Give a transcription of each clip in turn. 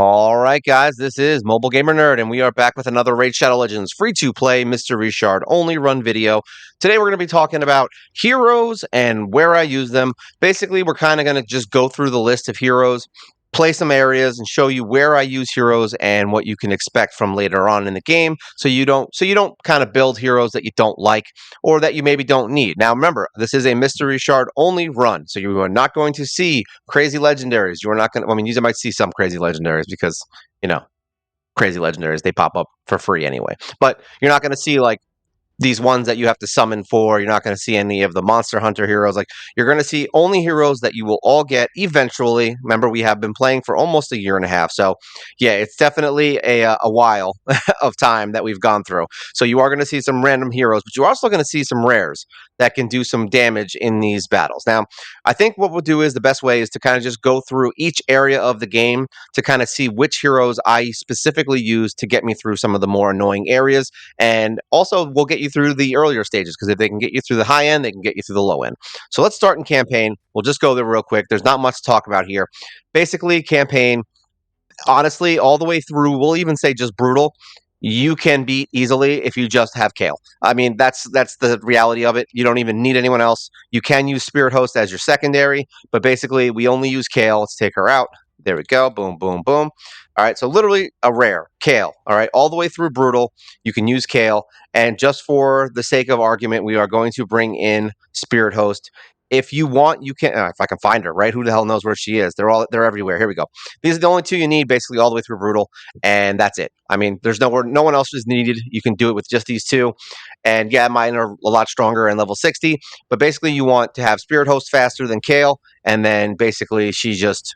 All right, guys, this is MobileGamerNerd, and we are back with another Raid Shadow Legends free-to-play Mystery Shard only run video. Today, we're going to be talking about heroes and where I use them. Basically, we're kind of going to just go through the list of heroes, play some areas, and show you where I use heroes and what you can expect from later on in the game, so you don't kind of build heroes that you don't like or that you maybe don't need. Now, remember, this is a Mystery Shard only run, so you are not going to see crazy legendaries. You are not going to, I mean, you might see some crazy legendaries because, crazy legendaries, they pop up for free anyway. But you're not going to see like these ones that you have to summon for. You're not going to see any of the Monster Hunter heroes. Like, you're going to see only heroes that you will all get eventually. Remember, we have been playing for almost a year and a half. So, yeah, it's definitely a while of time that we've gone through. So you are going to see some random heroes, but you're also going to see some rares that can do some damage in these battles. Now, I think what we'll do is the best way is to kind of just go through each area of the game to kind of see which heroes I specifically use to get me through some of the more annoying areas. And also, we'll get you through the earlier stages, because if they can get you through the high end, they can get you through the low end. So let's start in campaign. We'll just go there real quick. There's not much to talk about here. Basically, campaign, honestly, all the way through, we'll even say just brutal, you can beat easily if you just have Kale. I mean, that's the reality of it. You don't even need anyone else. You can use Spirit Host as your secondary, but basically, we only use Kale. Let's take her out. There we go. Boom, boom, boom. All right, so literally a rare, Kale. All right, all the way through brutal, you can use Kale. And just for the sake of argument, we are going to bring in Spirit Host. If you want, you can. If I can find her, right? Who the hell knows where she is? They're everywhere. Here we go. These are the only two you need, basically, all the way through brutal, and that's it. I mean, there's no one else is needed. You can do it with just these two, and yeah, mine are a lot stronger and level 60. But basically, you want to have Spirit Host faster than Kale, and then basically she just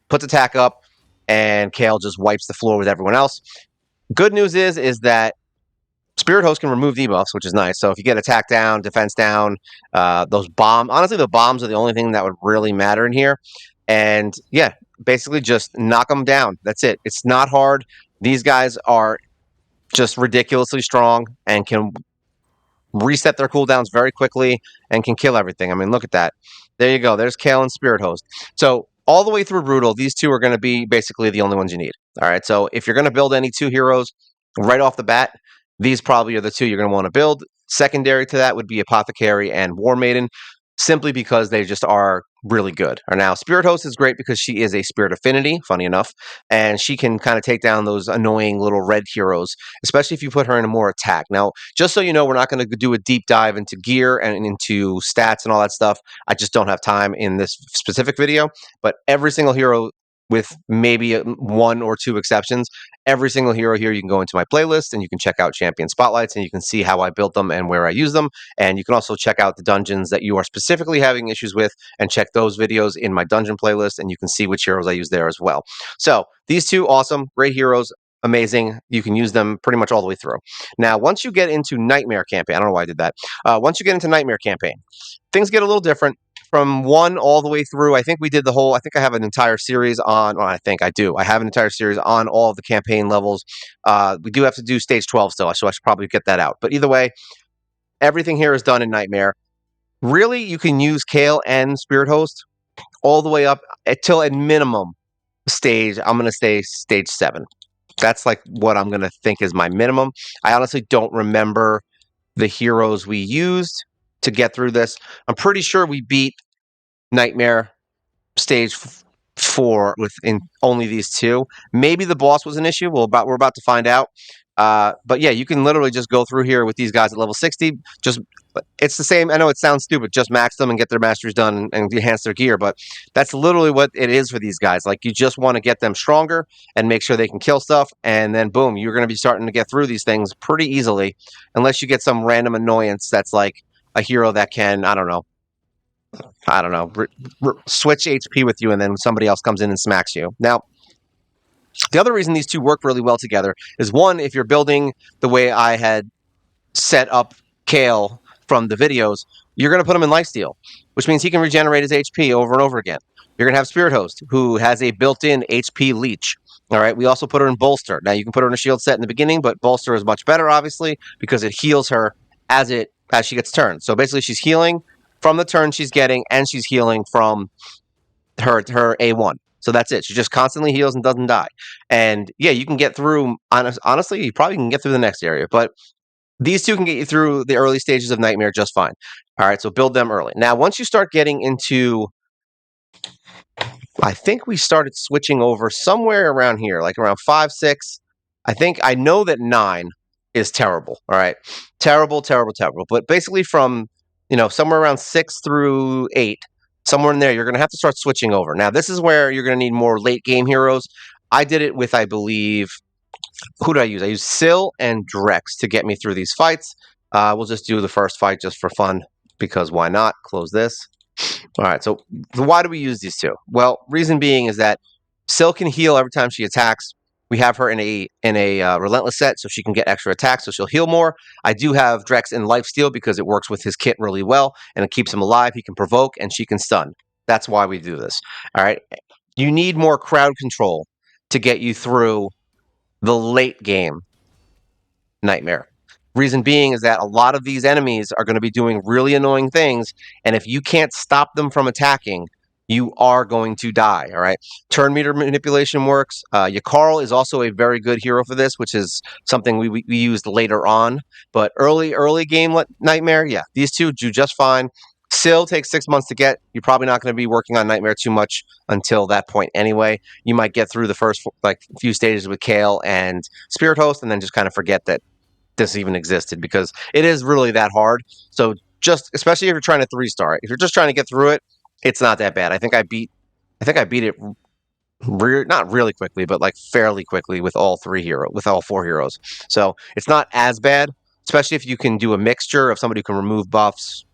puts attack up, and Kale just wipes the floor with everyone else. Good news is that Spirit Host can remove debuffs, which is nice. So if you get attack down, defense down, those bombs, honestly, the bombs are the only thing that would really matter in here. And yeah, basically just knock them down. That's it. It's not hard. These guys are just ridiculously strong and can reset their cooldowns very quickly and can kill everything. I mean, look at that. There you go. There's Kale and Spirit Host. So all the way through brutal, these two are going to be basically the only ones you need. All right. So if you're going to build any two heroes right off the bat, these probably are the two you're going to want to build. Secondary to that would be Apothecary and War Maiden, simply because they just are really good. Or now, Spirit Host is great because she is a Spirit Affinity, funny enough, and she can kind of take down those annoying little red heroes, especially if you put her in a more attack. Now, just so you know, we're not going to do a deep dive into gear and into stats and all that stuff. I just don't have time in this specific video, but every single hero, with maybe one or two exceptions, every single hero here, you can go into my playlist and you can check out champion spotlights and you can see how I built them and where I use them. And you can also check out the dungeons that you are specifically having issues with and check those videos in my dungeon playlist, and you can see which heroes I use there as well. So these two, awesome, great heroes, amazing. You can use them pretty much all the way through. Now, once you get into Nightmare Campaign, I don't know why I did that. Once you get into Nightmare Campaign, things get a little different. From 1 all the way through, I think we did the whole, I think I have an entire series on, well, I think I do. I have an entire series on all of the campaign levels. We do have to do stage 12 still, so I should probably get that out. But either way, everything here is done in Nightmare. Really, you can use Kale and Spirit Host all the way up until at minimum stage, I'm going to say stage 7. That's like what I'm going to think is my minimum. I honestly don't remember the heroes we used to get through this. I'm pretty sure we beat Nightmare stage 4 within only these two. Maybe the boss was an issue. We're about to find out. But yeah, you can literally just go through here with these guys at level 60. It's the same. I know it sounds stupid. Just max them and get their masteries done and enhance their gear. But that's literally what it is for these guys. Like, you just want to get them stronger and make sure they can kill stuff. And then boom, you're going to be starting to get through these things pretty easily, unless you get some random annoyance that's like a hero that can, I don't know, switch HP with you, and then somebody else comes in and smacks you. Now, the other reason these two work really well together is, one, if you're building the way I had set up Kale from the videos, you're going to put him in lifesteal, which means he can regenerate his HP over and over again. You're going to have Spirit Host, who has a built-in HP leech. All right, we also put her in Bolster. Now, you can put her in a shield set in the beginning, but Bolster is much better, obviously, because it heals her as she gets turned. So basically, she's healing from the turn she's getting, and she's healing from her A1. So that's it. She just constantly heals and doesn't die. And yeah, you can get through, honestly, you probably can get through the next area, but these two can get you through the early stages of Nightmare just fine. All right, so build them early. Now, once you start getting into, I think we started switching over somewhere around here, like around 5, 6. I know that 9 is terrible. All right, terrible, terrible, terrible. But basically, from somewhere around 6 through 8, somewhere in there, you're going to have to start switching over. Now, this is where you're going to need more late game heroes. I did it with, I believe, who did I use? I used Syl and Drex to get me through these fights. We'll just do the first fight just for fun, because why not? Close this. All right, so why do we use these two? Well, reason being is that Syl can heal every time she attacks. We have her in a relentless set, so she can get extra attacks, so she'll heal more. I do have Drex in lifesteal because it works with his kit really well, and it keeps him alive. He can provoke, and she can stun. That's why we do this. All right, you need more crowd control to get you through the late game Nightmare. Reason being is that a lot of these enemies are going to be doing really annoying things, and if you can't stop them from attacking, you are going to die. All right. Turn meter manipulation works. Yakarl is also a very good hero for this, which is something we used later on. But early game Nightmare, yeah, these two do just fine. Syl takes 6 months to get. You're probably not going to be working on Nightmare too much until that point anyway. You might get through the first few stages with Kale and Spirit Host, and then just kind of forget that this even existed, because it is really that hard. So just, especially if you're trying to 3-star it, if you're just trying to get through it, it's not that bad. I think I beat it not really quickly, but like fairly quickly with all 4 heroes. So it's not as bad, especially if you can do a mixture of somebody who can remove buffs,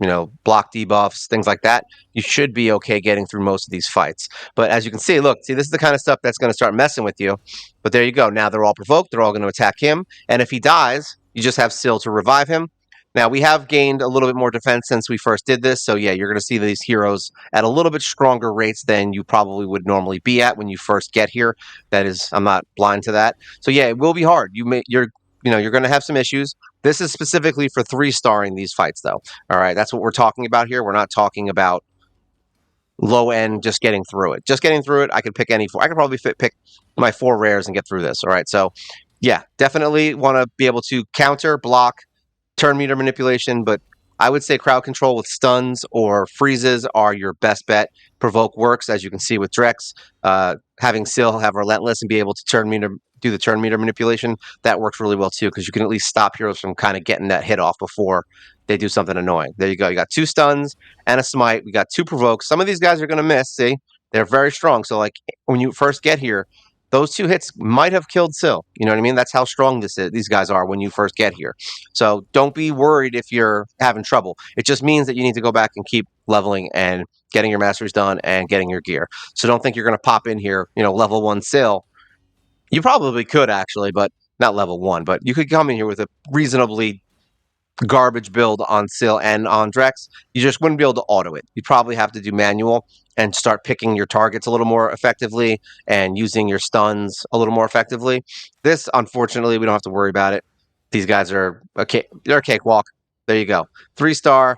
block debuffs, things like that. You should be okay getting through most of these fights. But as you can see, look, this is the kind of stuff that's going to start messing with you. But there you go. Now they're all provoked. They're all going to attack him. And if he dies, you just have Syl to revive him. Now, we have gained a little bit more defense since we first did this, so yeah, you're going to see these heroes at a little bit stronger rates than you probably would normally be at when you first get here. That is, I'm not blind to that. So yeah, it will be hard. You're going to have some issues. This is specifically for 3-starring these fights, though. All right, that's what we're talking about here. We're not talking about low end, just getting through it. Just getting through it, I could pick any 4. I could probably pick my 4 rares and get through this. All right, so yeah, definitely want to be able to counter, block, turn meter manipulation, but I would say crowd control with stuns or freezes are your best bet. Provoke works, as you can see with Drex. Having Syl have Relentless and be able to do the turn meter manipulation, that works really well too, because you can at least stop heroes from kind of getting that hit off before they do something annoying. There you go. You got 2 stuns and a smite. We got 2 provokes. Some of these guys are going to miss. See, they're very strong. So like when you first get here, those 2 hits might have killed Syl. You know what I mean? That's how strong these guys are when you first get here. So don't be worried if you're having trouble. It just means that you need to go back and keep leveling and getting your masteries done and getting your gear. So don't think you're going to pop in here, level 1 Syl. You probably could actually, but not level 1. But you could come in here with a reasonably garbage build on Syl and on Drex. You just wouldn't be able to auto it. You'd probably have to do manual and start picking your targets a little more effectively and using your stuns a little more effectively. This, unfortunately, we don't have to worry about it. These guys are they're a cakewalk. There you go. 3-star,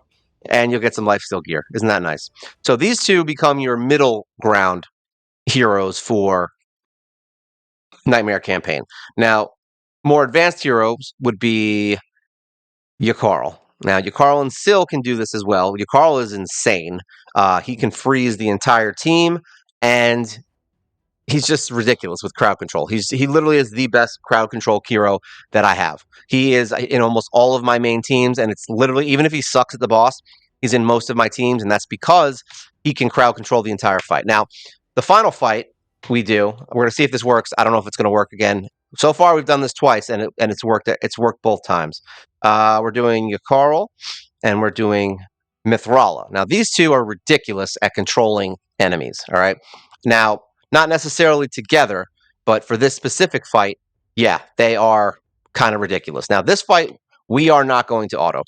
and you'll get some lifesteal gear. Isn't that nice? So these two become your middle ground heroes for Nightmare campaign. Now, more advanced heroes would be Yakarl. Now, Yakarl and Syl can do this as well. Yakarl is insane. He can freeze the entire team, and he's just ridiculous with crowd control. He literally is the best crowd control hero that I have. He is in almost all of my main teams, and it's literally, even if he sucks at the boss, he's in most of my teams, and that's because he can crowd control the entire fight. Now, the final fight we're going to see if this works. I don't know if it's going to work again. So far, we've done this twice, and it's worked. It's worked both times. We're doing Yakarl, and we're doing Mithrala. Now, these two are ridiculous at controlling enemies. All right. Now, not necessarily together, but for this specific fight, yeah, they are kind of ridiculous. Now, this fight, we are not going to auto.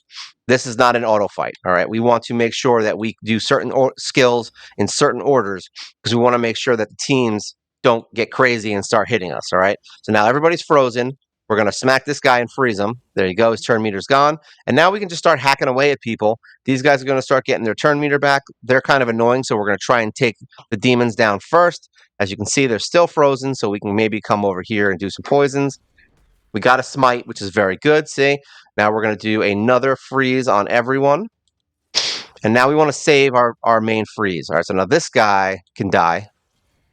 This is not an auto fight, all right? We want to make sure that we do certain skills in certain orders, because we want to make sure that the teams don't get crazy and start hitting us, all right? So now everybody's frozen. We're going to smack this guy and freeze him. There you go. His turn meter's gone. And now we can just start hacking away at people. These guys are going to start getting their turn meter back. They're kind of annoying, so we're going to try and take the demons down first. As you can see, they're still frozen, so we can maybe come over here and do some poisons. We got a smite, which is very good. See, now we're going to do another freeze on everyone. And now we want to save our main freeze. All right, so now this guy can die.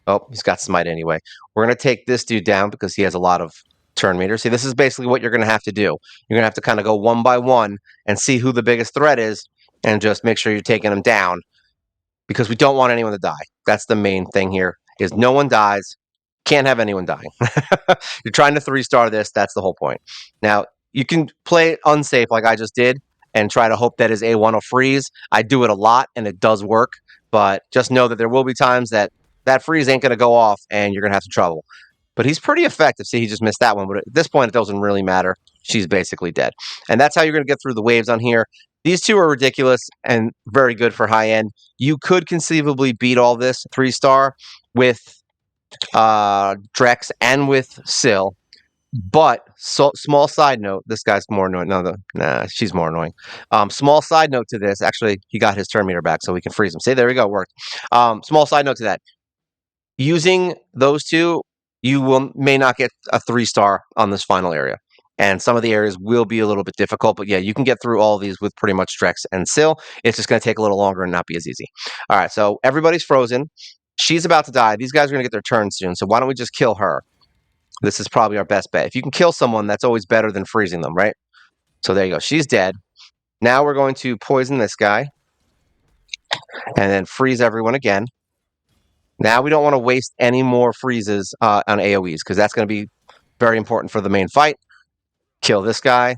Oh, he's got smite anyway. We're going to take this dude down because he has a lot of turn meters. See, this is basically what you're going to have to do. You're going to have to kind of go one by one and see who the biggest threat is and just make sure you're taking them down because we don't want anyone to die. That's the main thing here is no one dies. Can't have anyone dying. You're trying to 3-star this. That's the whole point. Now, you can play it unsafe like I just did and try to hope that his A1 will freeze. I do it a lot, and it does work. But just know that there will be times that that freeze ain't going to go off, and you're going to have some trouble. But he's pretty effective. See, he just missed that one. But at this point, it doesn't really matter. She's basically dead. And that's how you're going to get through the waves on here. These two are ridiculous and very good for high end. You could conceivably beat all this 3-star with Drex and with Syl. But small side note, this guy's more annoying. Nah, she's more annoying. Small side note to this. Actually, he got his turn meter back, so we can freeze him. See, there we go, it worked. Small side note to that. Using those two, you may not get a 3-star on this final area. And some of the areas will be a little bit difficult, but yeah, you can get through all of these with pretty much Drex and Syl. It's just going to take a little longer and not be as easy. All right, so everybody's frozen. She's about to die. These guys are going to get their turn soon, so why don't we just kill her? This is probably our best bet. If you can kill someone, that's always better than freezing them, right? So there you go. She's dead. Now we're going to poison this guy and then freeze everyone again. Now we don't want to waste any more freezes on AoEs because that's going to be very important for the main fight. Kill this guy.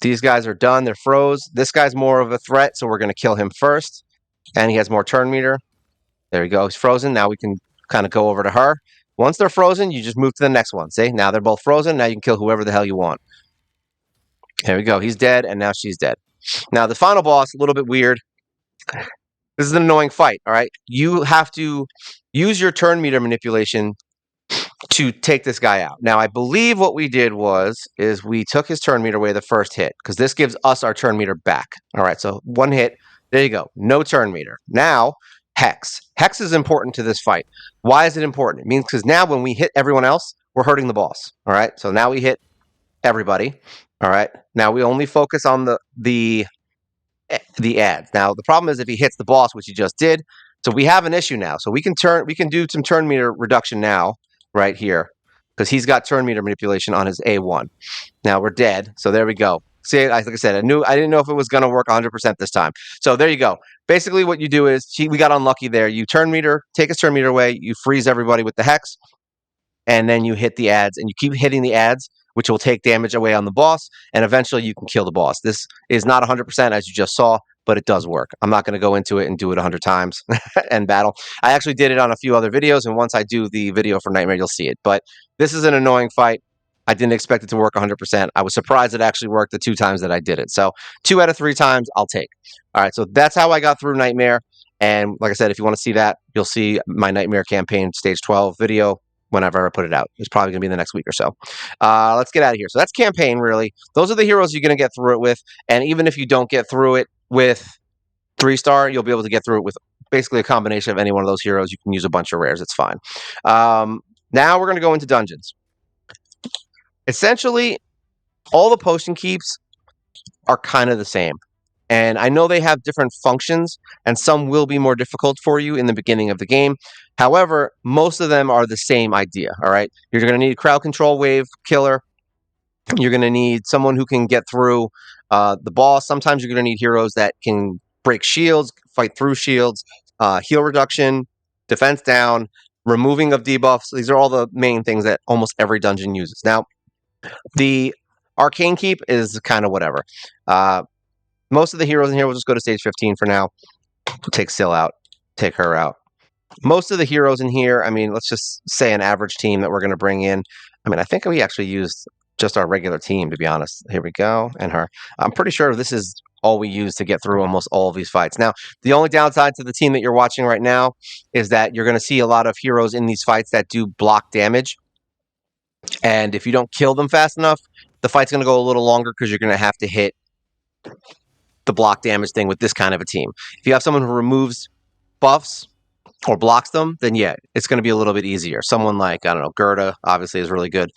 These guys are done. They're froze. This guy's more of a threat, so we're going to kill him first. And he has more turn meter. There we go. He's frozen. Now we can kind of go over to her. Once they're frozen, you just move to the next one. See, now they're both frozen. Now you can kill whoever the hell you want. There we go. He's dead, and now she's dead. Now, the final boss, a little bit weird. This is an annoying fight, all right? You have to use your turn meter manipulation to take this guy out. Now, I believe what we did is we took his turn meter away the first hit, because this gives us our turn meter back. All right, so one hit. There you go. No turn meter. Now, Hex. Hex is important to this fight. Why is it important? It means because now when we hit everyone else, we're hurting the boss. All right, so now we hit everybody. All right, now we only focus on the ads. Now the problem is if he hits the boss, which he just did, so we have an issue now. So we can do some turn meter reduction now, right here, because he's got turn meter manipulation on his A1. Now we're dead. So there we go. See, like I said, I didn't know if it was going to work 100% this time. So there you go. Basically, what you do is we got unlucky there. You take his turn meter away. You freeze everybody with the hex, and then you hit the ads, and you keep hitting the ads, which will take damage away on the boss, and eventually you can kill the boss. This is not 100% as you just saw, but it does work. I'm not going to go into it and do it 100 times and battle. I actually did it on a few other videos, and once I do the video for Nightmare, you'll see it. But this is an annoying fight. I didn't expect it to work 100%. I was surprised it actually worked the 2 times that I did it. So 2 out of 3 times, I'll take. All right, so that's how I got through Nightmare. And like I said, if you want to see that, you'll see my Nightmare campaign stage 12 video whenever I put it out. It's probably going to be in the next week or so. Let's get out of here. So that's campaign, really. Those are the heroes you're going to get through it with. And even if you don't get through it with 3-star, you'll be able to get through it with basically a combination of any one of those heroes. You can use a bunch of rares. It's fine. Now we're going to go into dungeons. Essentially, all the potion keeps are kind of the same. And I know they have different functions, and some will be more difficult for you in the beginning of the game. However, most of them are the same idea, all right? You're going to need crowd control wave killer. You're going to need someone who can get through the boss. Sometimes you're going to need heroes that can break shields, fight through shields, heal reduction, defense down, removing of debuffs. These are all the main things that almost every dungeon uses. Now, the Arcane Keep is kind of whatever. Most of the heroes in here will just go to stage 15 for now. We'll take Syl out, take her out. Most of the heroes in here, I mean, let's just say an average team that we're going to bring in. I mean, I think we actually used just our regular team, to be honest. Here we go, and her. I'm pretty sure this is all we use to get through almost all of these fights. Now, the only downside to the team that you're watching right now is that you're going to see a lot of heroes in these fights that do block damage. And if you don't kill them fast enough, the fight's going to go a little longer because you're going to have to hit the block damage thing with this kind of a team. If you have someone who removes buffs or blocks them, then yeah, it's going to be a little bit easier. Someone like, I don't know, Gerda obviously is really good.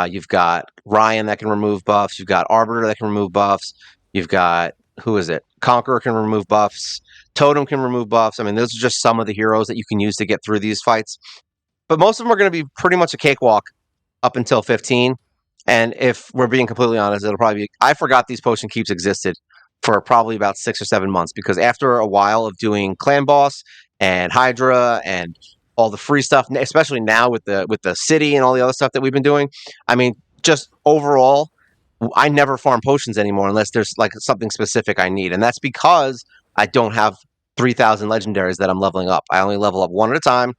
You've got Ryan that can remove buffs. You've got Arbiter that can remove buffs. You've got, who is it? Conqueror can remove buffs. Totem can remove buffs. I mean, those are just some of the heroes that you can use to get through these fights. But most of them are going to be pretty much a cakewalk up until 15. And if we're being completely honest, it'll probably be, I forgot these potion keeps existed for probably about 6 or 7 months, because after a while of doing Clan Boss and Hydra and all the free stuff, especially now with the city and all the other stuff that we've been doing, I mean, just overall, I never farm potions anymore unless there's like something specific I need. And that's because I don't have 3,000 legendaries that I'm leveling up. I only level up one at a time,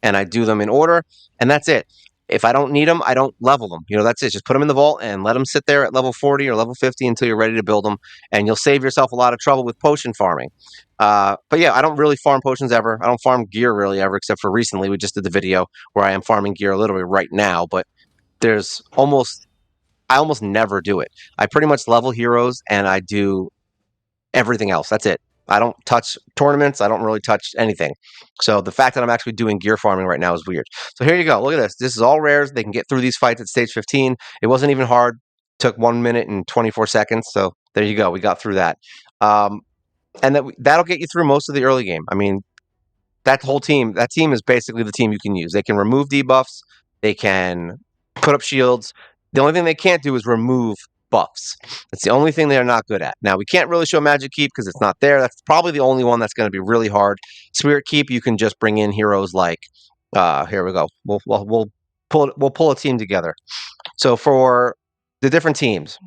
and I do them in order, and that's it. If I don't need them, I don't level them. You know, that's it. Just put them in the vault and let them sit there at level 40 or level 50 until you're ready to build them, and you'll save yourself a lot of trouble with potion farming. But yeah, I don't really farm potions ever. I don't farm gear really ever, except for recently. We just did the video where I am farming gear literally right now, but there's almost I almost never do it. I pretty much level heroes and I do everything else. That's it. I don't touch tournaments. I don't really touch anything. So the fact that I'm actually doing gear farming right now is weird. So here you go. Look at this. This is all rares. They can get through these fights at stage 15. It wasn't even hard. Took 1 minute and 24 seconds. So there you go. We got through that. And that'll get you through most of the early game. I mean, that team is basically the team you can use. They can remove debuffs. They can put up shields. The only thing they can't do is remove buffs. That's the only thing they're not good at. Now, we can't really show Magic Keep because it's not there. That's probably the only one that's going to be really hard. Spirit Keep, you can just bring in heroes like, here we go. We'll pull a team together. So for the different teams,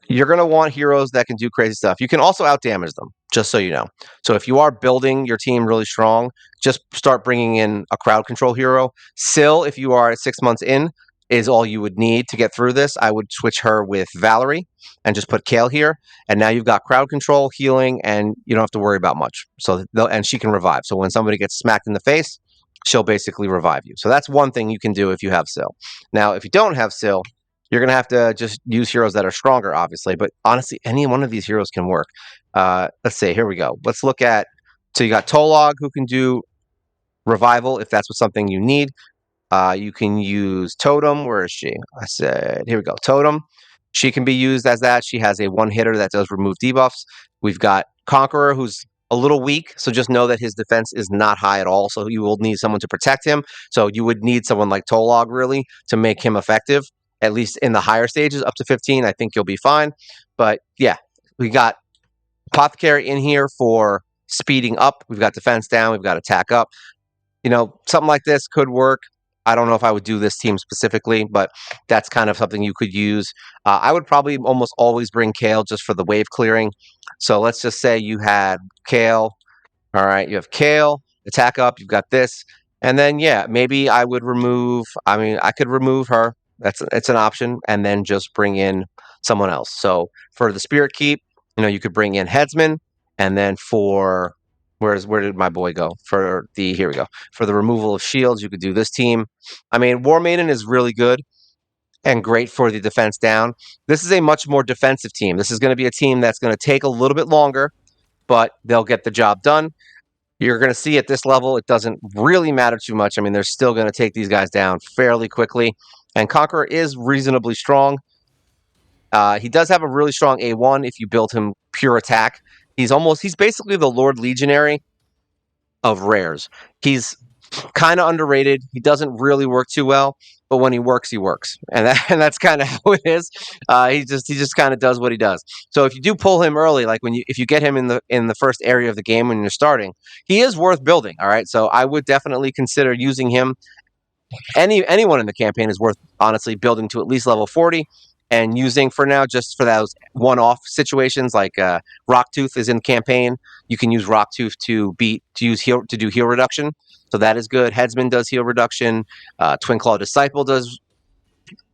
you're going to want heroes that can do crazy stuff. You can also outdamage them, just so you know. So if you are building your team really strong, just start bringing in a crowd control hero. Syl, if you are 6 months in, is all you would need to get through this. I would switch her with Valerie and just put Kale here. And now you've got crowd control, healing, and you don't have to worry about much. And she can revive. So when somebody gets smacked in the face, she'll basically revive you. So that's one thing you can do if you have Syl. Now, if you don't have Syl, you're going to have to just use heroes that are stronger, obviously. But honestly, any one of these heroes can work. Let's see. Here we go. Let's look at. So you got Tolog, who can do revival if that's what something you need. You can use Totem. Where is she? I said, here we go. Totem. She can be used as that. She has a one hitter that does remove debuffs. We've got Conqueror, who's a little weak. So just know that his defense is not high at all. So you will need someone to protect him. So you would need someone like Tolog, really, to make him effective. At least in the higher stages, up to 15, I think you'll be fine. But yeah, we got Apothecary in here for speeding up. We've got defense down. We've got attack up. You know, something like this could work. I don't know if I would do this team specifically, but that's kind of something you could use. I would probably almost always bring Kale just for the wave clearing. So let's just say you had Kale. All right, you have Kale, attack up. You've got this. And then, yeah, maybe I would remove, I could remove her. It's an option, and then just bring in someone else. So for the Spirit Keep, you could bring in Headsman, and then for where did my boy go? Here we go. For the removal of shields, you could do this team. I mean, War Maiden is really good and great for the defense down. This is a much more defensive team. This is going to be a team that's going to take a little bit longer, but they'll get the job done. You're going to see at this level, it doesn't really matter too much. I mean, they're still going to take these guys down fairly quickly. And Conqueror is reasonably strong. He does have a really strong A1 if you build him pure attack. He's basically the Lord Legionary of rares. He's kind of underrated. He doesn't really work too well, but when he works, and that's kind of how it is. He just kind of does what he does. So if you do pull him early, like if you get him in the first area of the game when you're starting, he is worth building. All right, so I would definitely consider using him. Anyone in the campaign is worth honestly building to at least level 40. And using for now, just for those one-off situations, like Rocktooth is in campaign. You can use Rocktooth to do heal reduction, so that is good. Headsman does heal reduction. Twin Claw Disciple does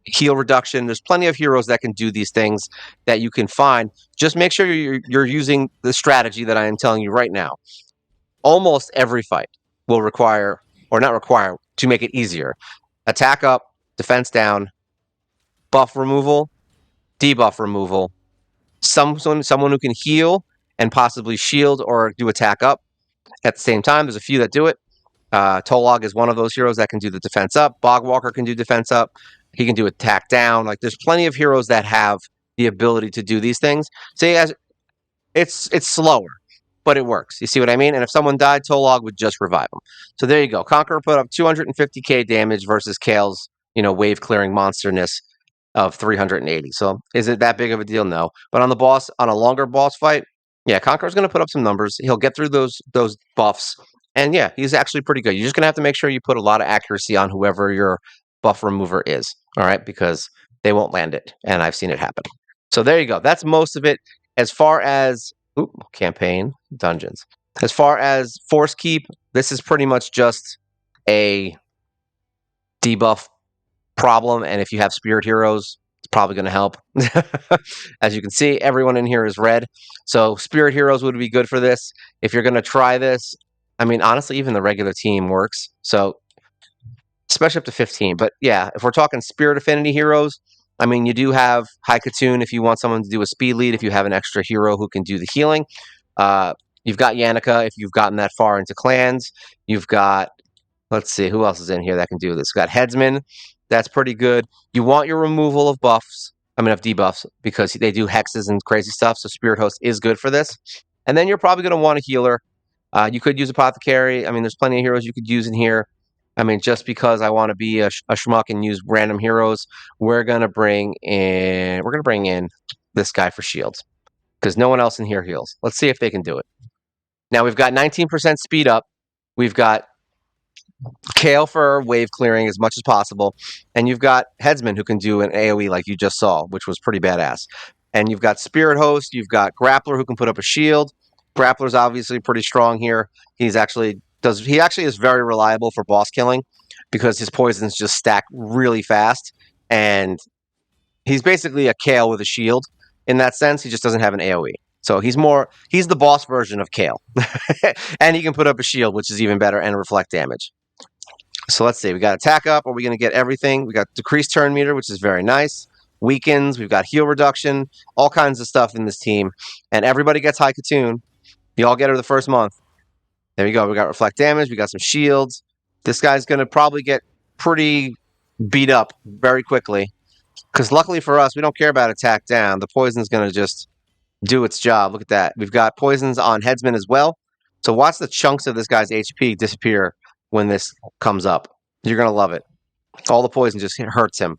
heal reduction. There's plenty of heroes that can do these things that you can find. Just make sure you're using the strategy that I am telling you right now. Almost every fight will require, or not require, to make it easier, attack up, defense down, buff removal, debuff removal, someone who can heal and possibly shield or do attack up at the same time. There's a few that do it. Tolog is one of those heroes that can do the defense up. Bogwalker can do defense up. He can do attack down. Like there's plenty of heroes that have the ability to do these things. So it's slower, but it works. You see what I mean? And if someone died, Tolog would just revive them. So there you go. Conqueror put up 250k damage versus Kale's, wave clearing monsterness of 380. So is it that big of a deal? No. But on a longer boss fight, yeah, Conqueror's going to put up some numbers. He'll get through those buffs, and yeah, he's actually pretty good. You're just going to have to make sure you put a lot of accuracy on whoever your buff remover is. All right, because they won't land it, and I've seen it happen. So there you go. That's most of it. As far as campaign dungeons, as far as force keep, this is pretty much just a debuff problem, and if you have spirit heroes, it's probably going to help. As you can see, everyone in here is red, so spirit heroes would be good for this. If you're going to try this, I mean, honestly, even the regular team works, so especially up to 15. But yeah, if we're talking spirit affinity heroes, I mean, you do have Haikatun if you want someone to do a speed lead, if you have an extra hero who can do the healing. You've got Yannicka if you've gotten that far into clans. You've got, let's see, who else is in here that can do this? You've got Headsman. That's pretty good. You want your removal of buffs, of debuffs, because they do hexes and crazy stuff, so Spirit Host is good for this. And then you're probably going to want a healer. You could use Apothecary. I mean, there's plenty of heroes you could use in here. I mean, just because I want to be a schmuck and use random heroes, we're gonna bring in this guy for shields because no one else in here heals. Let's see if they can do it. Now we've got 19% speed up. We've got Kale for wave clearing as much as possible, and you've got Headsman who can do an AoE like you just saw, which was pretty badass. And you've got Spirit Host. You've got Grappler who can put up a shield. Grappler's obviously pretty strong here. He actually is very reliable for boss killing because his poisons just stack really fast, and he's basically a Kale with a shield in that sense. He just doesn't have an AoE. So he's the boss version of Kale. And he can put up a shield, which is even better, and reflect damage. So let's see. We got attack up. Are we going to get everything? We got decreased turn meter, which is very nice. Weakens. We've got heal reduction. All kinds of stuff in this team. And everybody gets Haikatun. You all get her the first month. There you go. We got reflect damage. We got some shields. This guy's going to probably get pretty beat up very quickly. Because luckily for us, we don't care about attack down. The poison's going to just do its job. Look at that. We've got poisons on Headsman as well. So watch the chunks of this guy's HP disappear when this comes up. You're going to love it. All the poison just hurts him.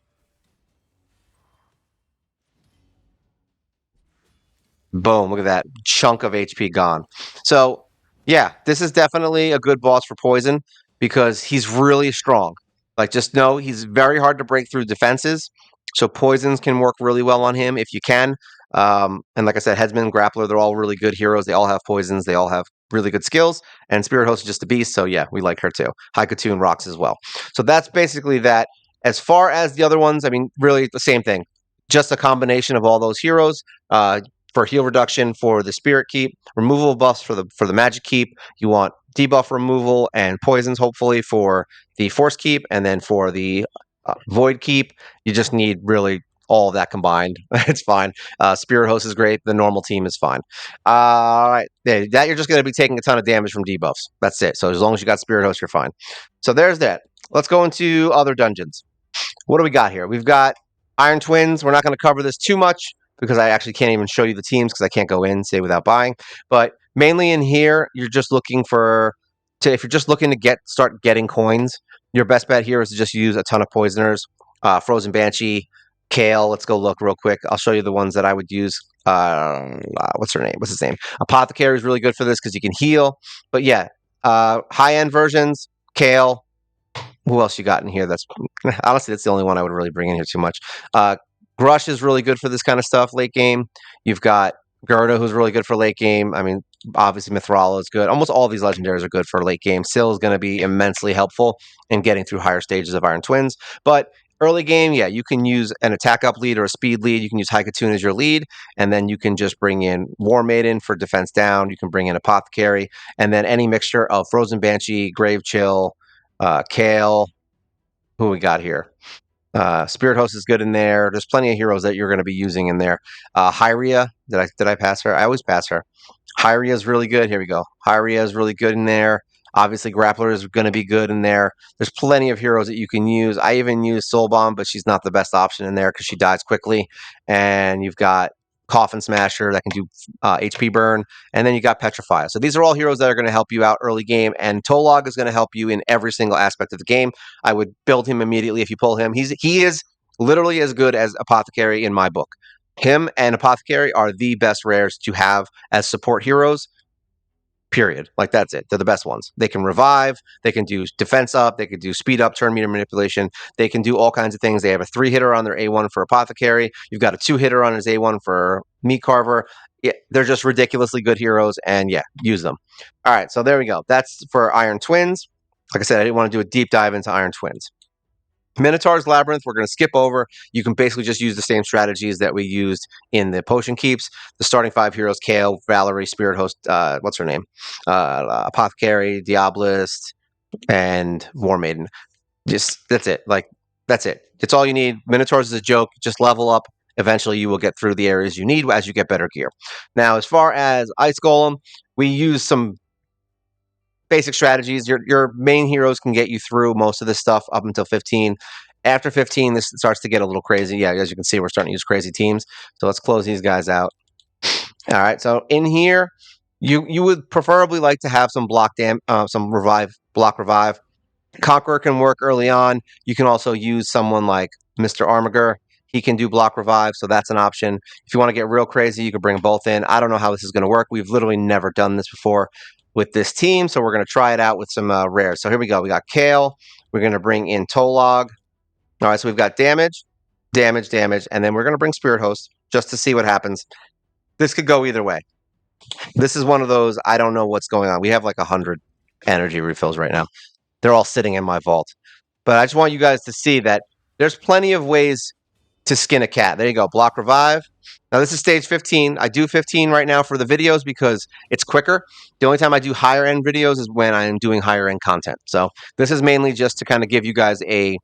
Boom. Look at that. Chunk of HP gone. So, yeah, this is definitely a good boss for poison because he's really strong. Like, just know he's very hard to break through defenses. So poisons can work really well on him if you can. And like I said, Headsman, Grappler, they're all really good heroes. They all have poisons. They all have really good skills. And Spirit Host is just a beast. So yeah, we like her too. Haikatun rocks as well. So that's basically that. As far as the other ones, I mean, really the same thing. Just a combination of all those heroes. For heal reduction for the spirit keep, removal buffs for the magic keep. You want debuff removal and poisons, hopefully, for the force keep, and then for the void keep, you just need really all of that combined. It's fine. Spirit Host is great. The normal team is fine. All right. Yeah, that you're just going to be taking a ton of damage from debuffs. That's it. So as long as you got Spirit Host, you're fine. So there's that. Let's go into other dungeons. What do we got here? We've got Iron Twins. We're not going to cover this too much because I actually can't even show you the teams because I can't go in, say, without buying. But mainly in here, you're just looking if you're just looking to start getting coins, your best bet here is to just use a ton of poisoners. Frozen Banshee, Kale. Let's go look real quick. I'll show you the ones that I would use. What's her name? What's his name? Apothecary is really good for this because you can heal. But yeah, high-end versions, Kale. Who else you got in here? That's honestly, that's the only one I would really bring in here too much. Grush is really good for this kind of stuff late game. You've got Gerda, who's really good for late game. I mean, obviously Mithrala is good. Almost all of these legendaries are good for late game. Syl is going to be immensely helpful in getting through higher stages of Iron Twins. But early game, yeah, you can use an attack up lead or a speed lead. You can use Haikatun as your lead, and then you can just bring in War Maiden for defense down. You can bring in Apothecary, and then any mixture of Frozen Banshee, Grave Chill, Kale. Who we got here? Spirit Host is good in there. There's plenty of heroes that you're going to be using in there. Hyria, did I pass her? I always pass her. Hyria is really good. Here we go. Hyria is really good in there. Obviously, Grappler is going to be good in there. There's plenty of heroes that you can use. I even use Soul Bomb, but she's not the best option in there because she dies quickly. And you've got Coffin Smasher that can do HP burn, and then you got Petrify. So these are all heroes that are going to help you out early game, and Tolog is going to help you in every single aspect of the game. I would build him immediately if you pull him. He is literally as good as Apothecary in my book. Him and Apothecary are the best rares to have as support heroes. Period. Like, that's it. They're the best ones. They can revive. They can do defense up. They can do speed up, turn meter manipulation. They can do all kinds of things. They have a 3-hitter on their A1 for Apothecary. You've got a 2-hitter on his A1 for Meat Carver. Yeah, they're just ridiculously good heroes, and yeah, use them. All right, so there we go. That's for Iron Twins. Like I said, I didn't want to do a deep dive into Iron Twins. Minotaur's Labyrinth, we're going to skip over. You can basically just use the same strategies that we used in the Potion Keeps. The starting 5 heroes, Kale, Valerie, Spirit Host, what's her name? Apothecary, Diabolist, and War Maiden. That's it. That's it. It's all you need. Minotaurs is a joke. Just level up. Eventually, you will get through the areas you need as you get better gear. Now, as far as Ice Golem, we use some basic strategies. Your main heroes can get you through most of this stuff up until 15. After 15, this starts to get a little crazy. Yeah, as you can see, we're starting to use crazy teams. So let's close these guys out. All right, so in here, you would preferably like to have some block revive. Conqueror can work early on. You can also use someone like Mr. Armiger. He can do block revive, so that's an option. If you want to get real crazy, you can bring both in. I don't know how this is going to work. We've literally never done this before with this team, so we're going to try it out with some rares. So here we go. We got Kale. We're going to bring in Tolog. All right, so we've got damage, and then we're going to bring Spirit Host just to see what happens. This could go either way. This is one of those, I don't know what's going on. We have like 100 energy refills right now. They're all sitting in my vault. But I just want you guys to see that there's plenty of ways to skin a cat. There you go. Block revive. Now, this is stage 15. I do 15 right now for the videos because it's quicker. The only time I do higher end videos is when I'm doing higher end content. So this is mainly just to kind of give you guys a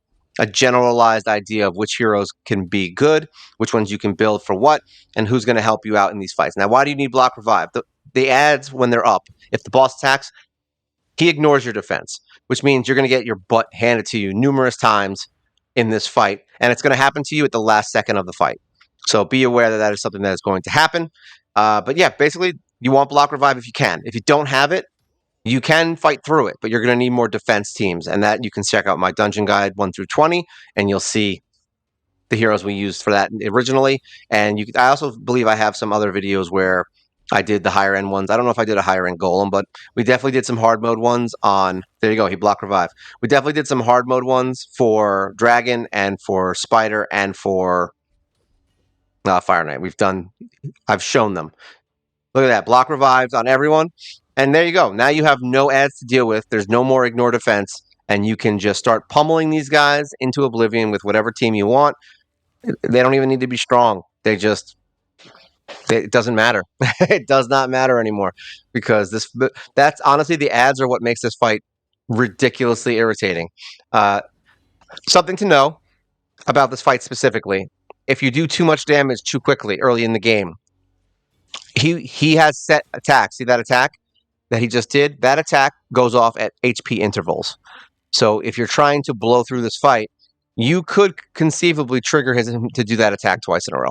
generalized idea of which heroes can be good, which ones you can build for what, and who's going to help you out in these fights. Now, why do you need block revive? The ads, when they're up, if the boss attacks, he ignores your defense, which means you're going to get your butt handed to you numerous times in this fight, and it's going to happen to you at the last second of the fight. So be aware that that is something that is going to happen. But yeah, basically, you want block revive if you can. If you don't have it, you can fight through it, but you're going to need more defense teams, and that you can check out my dungeon guide 1 through 20, and you'll see the heroes we used for that originally. And I also believe I have some other videos where I did the higher end ones. I don't know if I did a higher end golem, but we definitely did some hard mode ones on. There you go. He blocked revive. We definitely did some hard mode ones for dragon and for spider and for fire knight. I've shown them. Look at that. Block revives on everyone. And there you go. Now you have no ads to deal with. There's no more ignore defense. And you can just start pummeling these guys into oblivion with whatever team you want. They don't even need to be strong. It doesn't matter. It does not matter anymore because that's honestly, the ads are what makes this fight ridiculously irritating. Something to know about this fight specifically: if you do too much damage too quickly early in the game, he has set attacks. See that attack that he just did? That attack goes off at HP intervals. So if you're trying to blow through this fight, you could conceivably trigger him to do that attack twice in a row.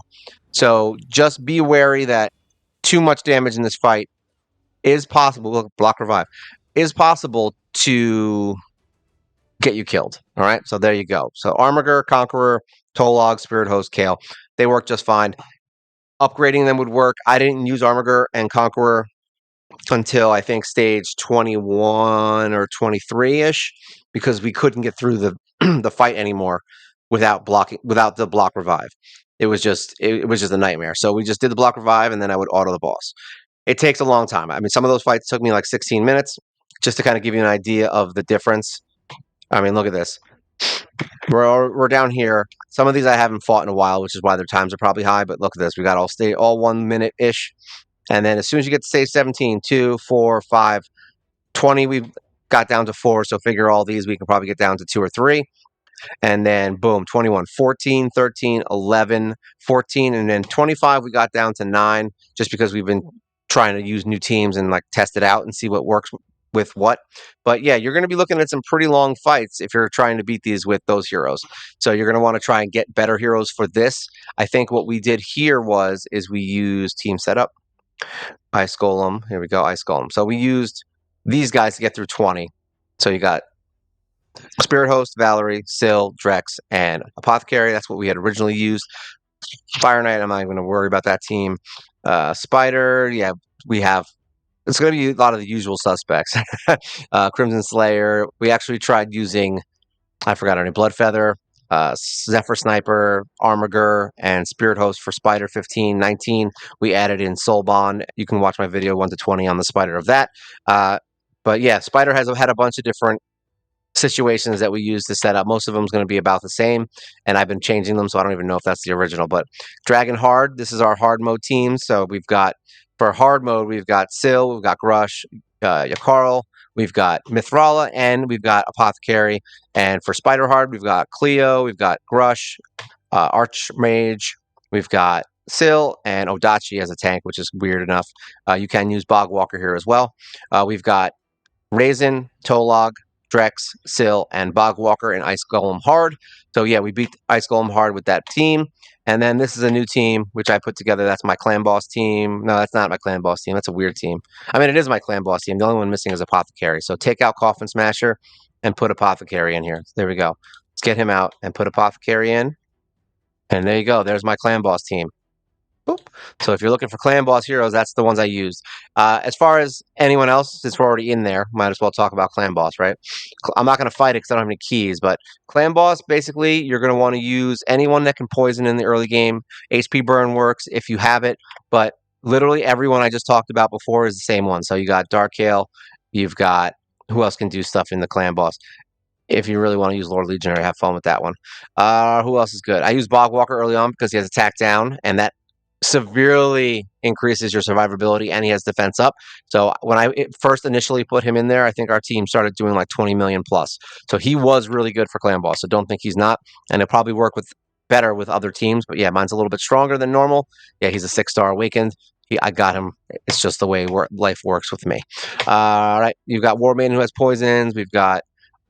So just be wary that too much damage in this fight is possible. Look, block revive is possible to get you killed. All right, so there you go. So Armiger, Conqueror, Tolog, Spirit Host, Kale, they work just fine. Upgrading them would work. I didn't use Armiger and Conqueror until I think stage 21 or 23-ish because we couldn't get through the the fight anymore without the block revive. It was just a nightmare. So we just did the block revive, and then I would auto the boss. It takes a long time. I mean, some of those fights took me like 16 minutes, just to kind of give you an idea of the difference. I mean, look at this. We're down here. Some of these I haven't fought in a while, which is why their times are probably high. But look at this. We got all 1 minute ish. And then as soon as you get to stage 17, 2, 4, 5, 20, we've got down to 4. So figure all these, we can probably get down to 2 or 3. And then boom, 21, 14, 13, 11, 14. And then 25, we got down to 9 just because we've been trying to use new teams and like test it out and see what works with what. But yeah, you're going to be looking at some pretty long fights if you're trying to beat these with those heroes. So you're going to want to try and get better heroes for this. I think what we did here is we used team setup, Ice Golem. Here we go, Ice Golem. So we used these guys to get through 20. So you got Spirit Host, Valerie, Syl, Drex, and Apothecary. That's what we had originally used. Fire Knight, I'm not even going to worry about that team. Spider, yeah, we have. It's going to be a lot of the usual suspects. Crimson Slayer. We actually tried using, I forgot her name, Bloodfeather, Zephyr Sniper, Armiger, and Spirit Host for Spider 15, 19. We added in Soul Bond. You can watch my video 1 to 20 on the Spider of that. But yeah, Spider has had a bunch of different situations that we use to set up. Most of them is going to be about the same, and I've been changing them, so I don't even know if that's the original. But Dragon Hard, this is our hard mode team. So we've got, for hard mode, we've got Syl, we've got Grush, Yakarl, we've got Mithrala, and we've got Apothecary. And for Spider Hard, we've got Cleo, we've got Grush, Archmage, we've got Syl, and Odachi as a tank, which is weird enough. You can use Bogwalker here as well. We've got Raisin, Tolog, Drex, Syl, and Bogwalker in Ice Golem Hard. So yeah, we beat Ice Golem Hard with that team. And then this is a new team, which I put together. That's my Clan Boss team. No, that's not my Clan Boss team. That's a weird team. I mean, it is my Clan Boss team. The only one missing is Apothecary. So take out Coffin Smasher and put Apothecary in here. There we go. Let's get him out and put Apothecary in. And there you go. There's my Clan Boss team. Boop. So if you're looking for Clan Boss heroes, that's the ones I used. As far as anyone else, since we're already in there, might as well talk about Clan Boss, right? I'm not going to fight it because I don't have any keys, but Clan Boss, basically, you're going to want to use anyone that can poison in the early game. HP burn works if you have it, but literally everyone I just talked about before is the same one. So you got Darkhail, you've got, who else can do stuff in the Clan Boss? If you really want to use Lord Legionary, have fun with that one. Who else is good? I use Bogwalker early on because he has attack down, and that severely increases your survivability, and he has defense up. So when I first initially put him in there, I think our team started doing like 20 million plus. So he was really good for Clan Boss. So don't think he's not, and it'll probably work with better with other teams. But yeah, mine's a little bit stronger than normal. Yeah, he's a 6-star awakened. I got him. It's just the way life works with me. All right, you've got War Maiden who has poisons. We've got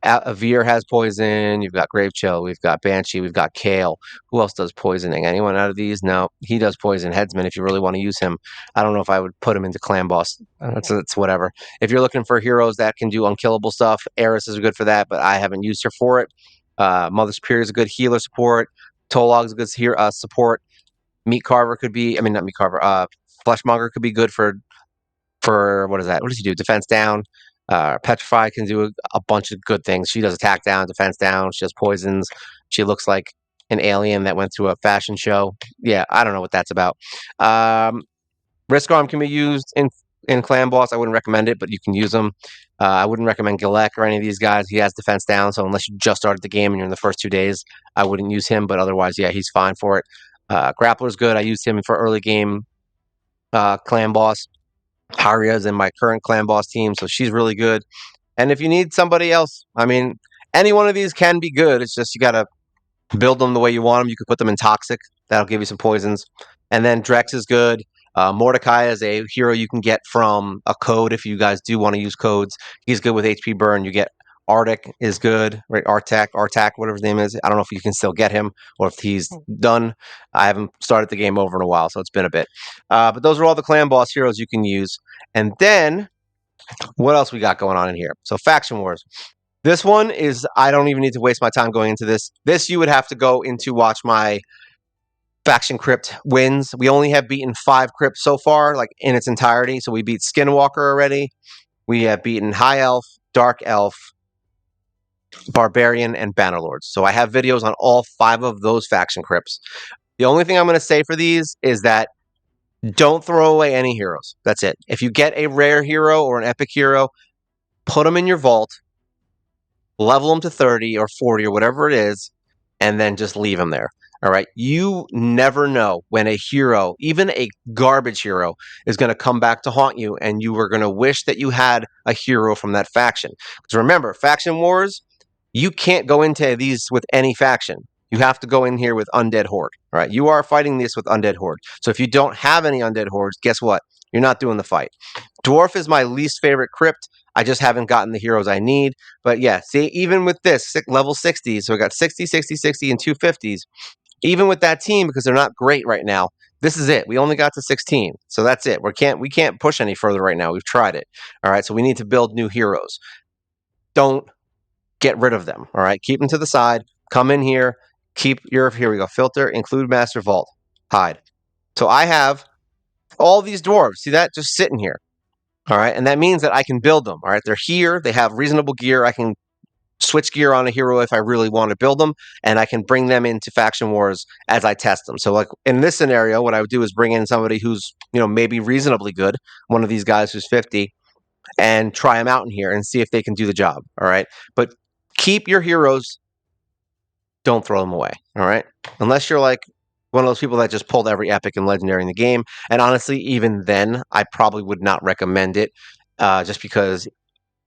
Avir has poison. You've got Grave Chill. We've got Banshee. We've got Kale. Who else does poisoning? Anyone out of these? No, he does poison. Headsman, if you really want to use him. I don't know if I would put him into Clan Boss. It's whatever. If you're looking for heroes that can do unkillable stuff, Eris is good for that, but I haven't used her for it. Mother Superior is a good healer support. Tolog is a good support. Meat Carver could be, I mean, not Meat Carver, Fleshmonger could be good for what is that? What does he do? Defense down. Petrify can do a bunch of good things. She does attack down, defense down. She has poisons. She looks like an alien that went through a fashion show. Yeah, I don't know what that's about. Risk Arm can be used in Clan Boss. I wouldn't recommend it, but you can use them. I wouldn't recommend Gilek or any of these guys. He has defense down, so unless you just started the game and you're in the first 2 days, I wouldn't use him. But otherwise, yeah, he's fine for it. Grappler's good. I used him for early game Clan Boss. Harria's in my current Clan Boss team, so she's really good. And if you need somebody else, I mean, any one of these can be good. It's just you got to build them the way you want them. You could put them in Toxic. That'll give you some poisons. And then Drex is good. Mordecai is a hero you can get from a code if you guys do want to use codes. He's good with HP burn. You get Arctic is good, right? Artak, whatever his name is. I don't know if you can still get him or if he's done. I haven't started the game over in a while, so it's been a bit. But those are all the Clan Boss heroes you can use. And then what else we got going on in here? So Faction Wars. This one is, I don't even need to waste my time going into this. This you would have to go into watch my Faction Crypt wins. We only have beaten 5 crypts so far, like in its entirety. So we beat Skinwalker already. We have beaten High Elf, Dark Elf, Barbarian, and Bannerlords. So I have videos on all 5 of those Faction Crypts. The only thing I'm going to say for these is that don't throw away any heroes. That's it. If you get a rare hero or an epic hero, put them in your vault, level them to 30 or 40 or whatever it is, and then just leave them there. All right. You never know when a hero, even a garbage hero, is going to come back to haunt you, and you are going to wish that you had a hero from that faction. Because remember, Faction Wars, you can't go into these with any faction. You have to go in here with Undead Horde. All right. You are fighting this with Undead Horde. So if you don't have any Undead Hordes, guess what? You're not doing the fight. Dwarf is my least favorite crypt. I just haven't gotten the heroes I need. But yeah, see, even with this level 60, so we got 60, 60, 60, and 250s. Even with that team, because they're not great right now, this is it. We only got to 16. So that's it. We can't push any further right now. We've tried it. All right. So we need to build new heroes. Don't get rid of them. All right. Keep them to the side. Come in here. Keep your, here we go. Filter, include master vault. Hide. So I have all these dwarves. See that? Just sitting here. All right. And that means that I can build them. All right. They're here. They have reasonable gear. I can switch gear on a hero if I really want to build them, and I can bring them into faction wars as I test them. So like in this scenario, what I would do is bring in somebody who's, maybe reasonably good, one of these guys who's 50, and try them out in here and see if they can do the job. All right. But keep your heroes, don't throw them away. All right. Unless you're like one of those people that just pulled every epic and legendary in the game. And honestly, even then, I probably would not recommend it, just because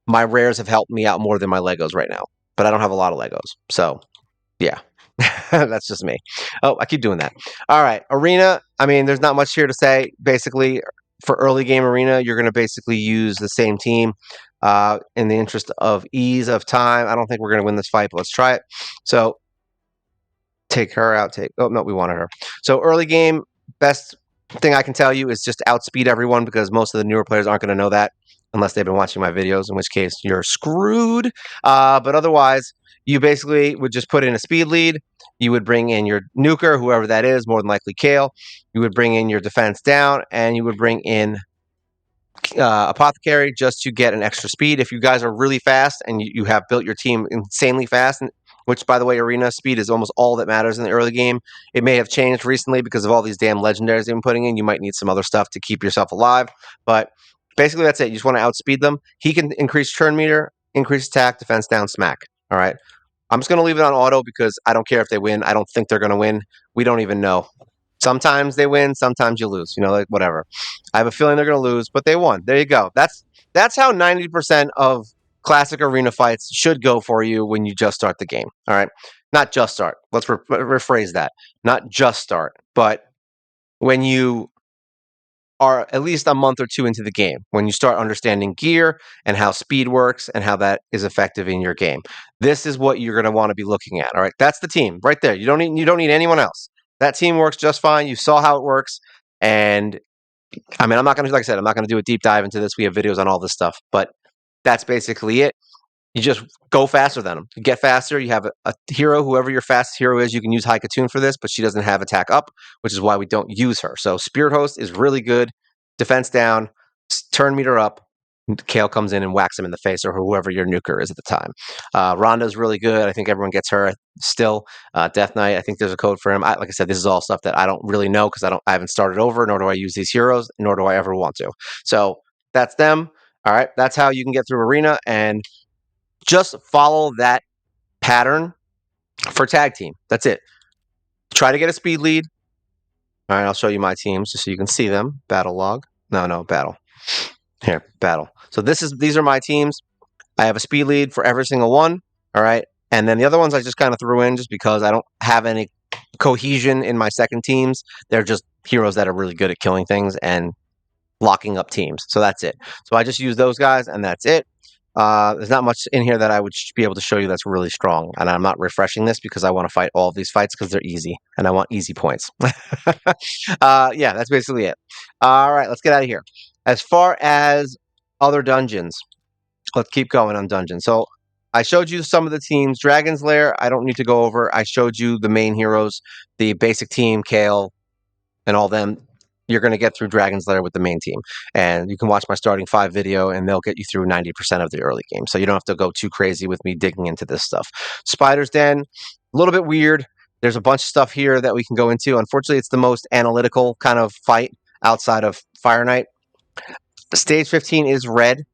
my rares have helped me out more than my Legos right now, but I don't have a lot of Legos. So, yeah, that's just me. Oh, I keep doing that. All right, Arena. I mean, there's not much here to say. Basically, for early game Arena, you're going to basically use the same team in the interest of ease of time. I don't think we're going to win this fight, but let's try it. So, take her out. Oh, no, we wanted her. So, early game, best thing I can tell you is just outspeed everyone, because most of the newer players aren't going to know that unless they've been watching my videos, in which case you're screwed. But otherwise, you basically would just put in a speed lead. You would bring in your nuker, whoever that is, more than likely Kale. You would bring in your defense down, and you would bring in apothecary just to get an extra speed. If you guys are really fast and you have built your team insanely fast, which, by the way, arena speed is almost all that matters in the early game. It may have changed recently because of all these damn legendaries they've been putting in. You might need some other stuff to keep yourself alive, but basically that's it. You just want to outspeed them. He can increase turn meter, increase attack, defense down, smack. All right. I'm just going to leave it on auto because I don't care if they win. I don't think they're going to win. We don't even know. Sometimes they win, sometimes you lose. Like whatever. I have a feeling they're going to lose, but they won. There you go. That's how 90% of classic arena fights should go for you when you just start the game. All right, not just start. Let's rephrase that. Not just start, but when you are at least a month or two into the game, when you start understanding gear and how speed works and how that is effective in your game. This is what you're going to want to be looking at. All right, that's the team right there. You don't need anyone else. That team works just fine. You saw how it works, and I mean, I'm not going to, like I said, I'm not going to do a deep dive into this. We have videos on all this stuff, but that's basically it. You just go faster than them. You get faster. You have a hero, whoever your fastest hero is. You can use Haikatun for this, but she doesn't have attack up, which is why we don't use her. So Spirit Host is really good. Defense down, turn meter up. Kale comes in and whacks him in the face, or whoever your nuker is at the time. Rhonda's really good. I think everyone gets her still. Death Knight, I think there's a code for him. Like I said, this is all stuff that I don't really know because I haven't started over, nor do I use these heroes, nor do I ever want to. So that's them. All right, that's how you can get through Arena, and just follow that pattern for tag team. That's it. Try to get a speed lead. All right, I'll show you my teams just so you can see them. Battle log. No, battle. Here, battle. So these are my teams. I have a speed lead for every single one. All right. And then the other ones I just kind of threw in just because I don't have any cohesion in my second teams. They're just heroes that are really good at killing things and locking up teams. So that's it. So I just use those guys, and that's it. There's not much in here that I would be able to show you that's really strong. And I'm not refreshing this because I want to fight all of these fights because they're easy. And I want easy points. Yeah, that's basically it. All right, let's get out of here. As far as other dungeons, let's keep going on dungeons. So I showed you some of the teams. Dragon's Lair, I don't need to go over. I showed you the main heroes, the basic team, Kale, and all them. You're going to get through Dragon's Lair with the main team. And you can watch my starting 5 video, and they'll get you through 90% of the early game. So you don't have to go too crazy with me digging into this stuff. Spider's Den, a little bit weird. There's a bunch of stuff here that we can go into. Unfortunately, it's the most analytical kind of fight outside of Fire Knight. Stage 15 is red.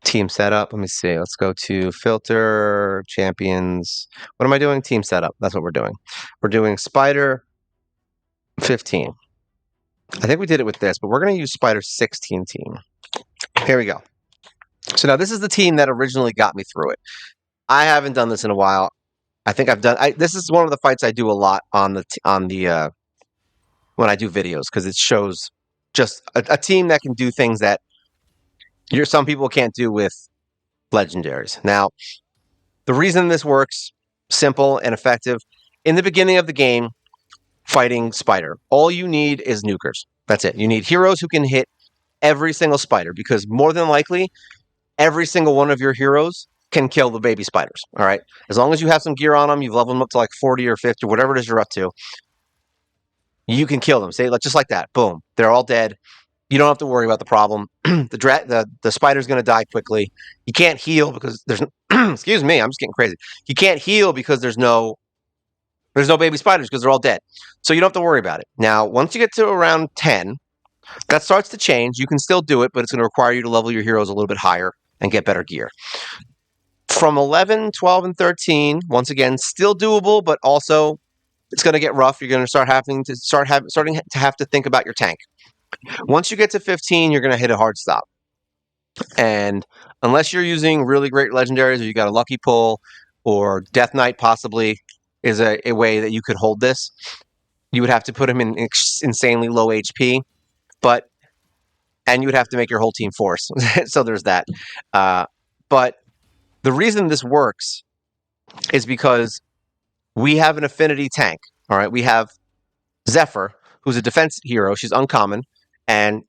Team setup. Let me see. Let's go to filter, champions. What am I doing? Team setup. That's what we're doing. We're doing Spider 15. I think we did it with this, but we're going to use Spider 16 team. Here we go. So now this is the team that originally got me through it. I haven't done this in a while. I think I've done. This is one of the fights I do a lot on the when I do videos because it shows just a team that can do things that some people can't do with legendaries. Now, the reason this works, simple and effective, in the beginning of the game, fighting Spider, all you need is nukers. That's it. You need heroes who can hit every single spider, because more than likely, every single one of your heroes can kill the baby spiders. All right. As long as you have some gear on them, you've leveled them up to like 40 or 50, whatever it is you're up to, you can kill them. Say, just like that. Boom. They're all dead. You don't have to worry about the problem. The spider's going to die quickly. You can't heal because there's excuse me, I'm just getting crazy. You can't heal because there's no baby spiders because they're all dead. So you don't have to worry about it. Now, once you get to around 10, that starts to change. You can still do it, but it's going to require you to level your heroes a little bit higher and get better gear. From 11, 12, and 13, once again, still doable, but also it's going to get rough. You're going to starting to have to think about your tank. Once you get to 15, you're going to hit a hard stop. And unless you're using really great legendaries, or you got a lucky pull, or Death Knight possibly is a way that you could hold this, you would have to put him in insanely low HP, and you would have to make your whole team force. So there's that. But the reason this works is because we have an affinity tank. All right, we have Zephyr, who's a defense hero. She's uncommon, and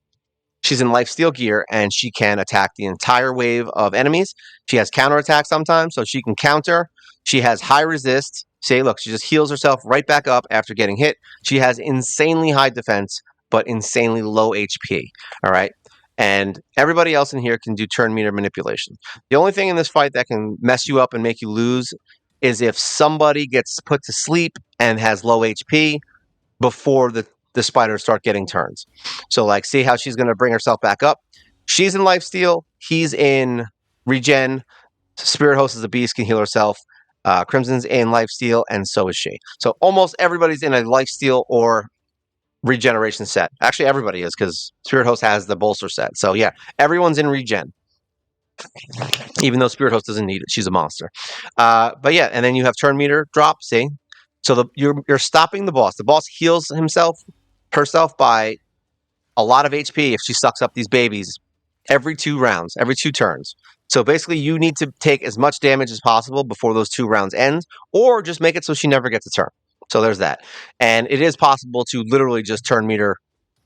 she's in lifesteal gear, and she can attack the entire wave of enemies. She has counterattack sometimes, so she can counter. She has high resist. See, look, she just heals herself right back up after getting hit. She has insanely high defense, but insanely low HP. All right. And everybody else in here can do turn meter manipulation. The only thing in this fight that can mess you up and make you lose is if somebody gets put to sleep and has low HP before the spiders start getting turns. So, like, see how she's going to bring herself back up? She's in lifesteal. He's in regen. Spirit Host is a beast, can heal herself. Crimson's in lifesteal, and so is she. So almost everybody's in a lifesteal or regeneration set. Actually, everybody is, because Spirit Host has the bolster set. So yeah, everyone's in regen. Even though Spirit Host doesn't need it, she's a monster. But yeah, and then you have turn meter drop. See, so you're stopping the boss. The boss heals herself by a lot of HP if she sucks up these babies every 2 rounds, every 2 turns. So basically, you need to take as much damage as possible before those 2 rounds end, or just make it so she never gets a turn. So there's that. And it is possible to literally just turn meter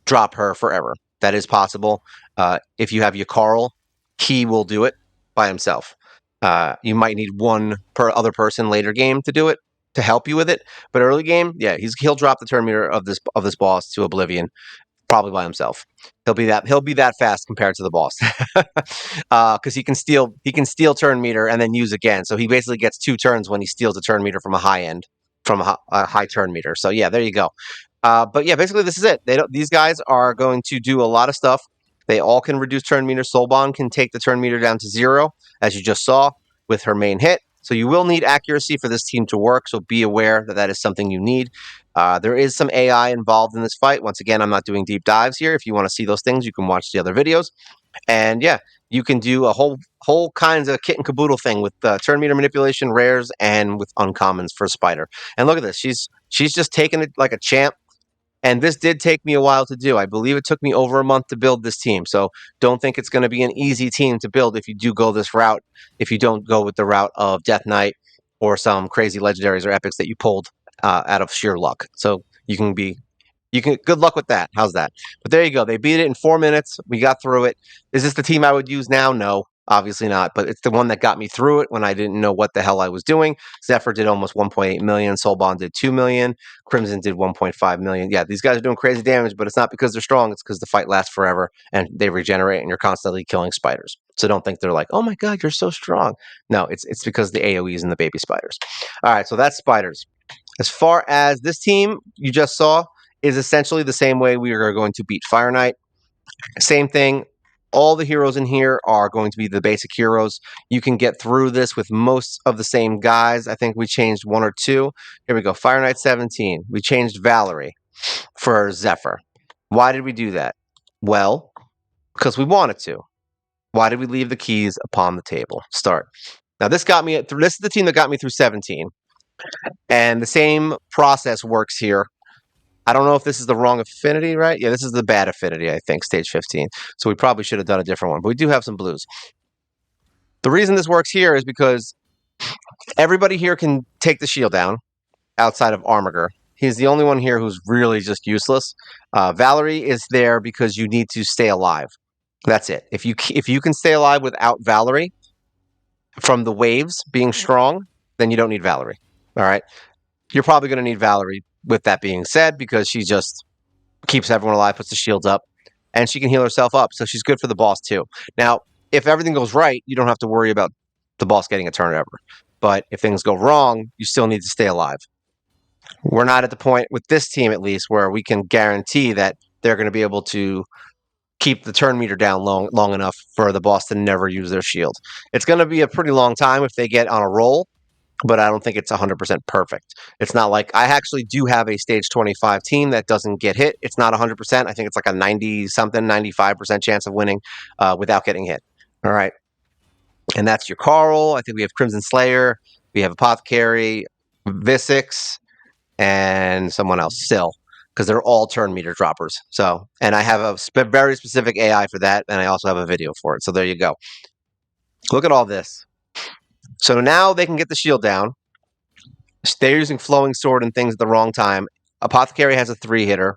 drop her forever. That is possible. If you have Yakarl, he will do it by himself. You might need one per other person later game to do it, to help you with it. But early game, yeah, he'll drop the turn meter of this boss to oblivion, probably by himself. He'll be that fast compared to the boss, because he can steal turn meter and then use again. So he basically gets 2 turns when he steals a turn meter from a high turn meter. So yeah, there you go. But yeah, basically this is it. These guys are going to do a lot of stuff. They all can reduce turn meter. Soulbond can take the turn meter down to 0, as you just saw with her main hit. So you will need accuracy for this team to work. So be aware that is something you need. There is some AI involved in this fight. Once again, I'm not doing deep dives here. If you want to see those things, you can watch the other videos. And yeah, you can do a whole kinds of kit and caboodle thing with turn meter manipulation, rares, and with uncommons for Spider. And look at this. She's just taking it like a champ. And this did take me a while to do. I believe it took me over a month to build this team. So don't think it's going to be an easy team to build if you do go this route, if you don't go with the route of Death Knight or some crazy legendaries or epics that you pulled out of sheer luck. So good luck with that. How's that? But there you go. They beat it in 4 minutes. We got through it. Is this the team I would use now? No, obviously not. But it's the one that got me through it when I didn't know what the hell I was doing. Zephyr did almost 1.8 million. Soulbond did 2 million. Crimson did 1.5 million. Yeah, these guys are doing crazy damage, but it's not because they're strong. It's because the fight lasts forever and they regenerate and you're constantly killing spiders. So don't think they're like, oh my God, you're so strong. No, it's because the AoEs and the baby spiders. All right, so that's spiders. As far as this team you just saw, is essentially the same way we are going to beat Fire Knight. Same thing. All the heroes in here are going to be the basic heroes. You can get through this with most of the same guys. I think we changed 1 or 2. Here we go. Fire Knight 17. We changed Valerie for Zephyr. Why did we do that? Well, because we wanted to. Why did we leave the keys upon the table? Start. Now this got me through. This is the team that got me through 17. And the same process works here. I don't know if this is the wrong affinity, right? Yeah, this is the bad affinity, I think, stage 15. So we probably should have done a different one, but we do have some blues. The reason this works here is because everybody here can take the shield down outside of Armiger. He's the only one here who's really just useless. Valerie is there because you need to stay alive. That's it. If you can stay alive without Valerie from the waves being strong, then you don't need Valerie. All right. You're probably going to need Valerie with that being said, because she just keeps everyone alive, puts the shields up, and she can heal herself up. So she's good for the boss too. Now, if everything goes right, you don't have to worry about the boss getting a turn ever. But if things go wrong, you still need to stay alive. We're not at the point with this team, at least, where we can guarantee that they're going to be able to keep the turn meter down long enough for the boss to never use their shield. It's going to be a pretty long time if they get on a roll, but I don't think it's 100% perfect. It's not like I actually do have a stage 25 team that doesn't get hit. It's not 100%. I think it's like a 90-something, 95% chance of winning without getting hit. All right. And that's your Carl. I think we have Crimson Slayer. We have Apothecary, Visix, and someone else still, because they're all turn meter droppers. So, and I have a very specific AI for that, and I also have a video for it. So there you go. Look at all this. So now they can get the shield down. They're using Flowing Sword and things at the wrong time. Apothecary has a 3-hitter.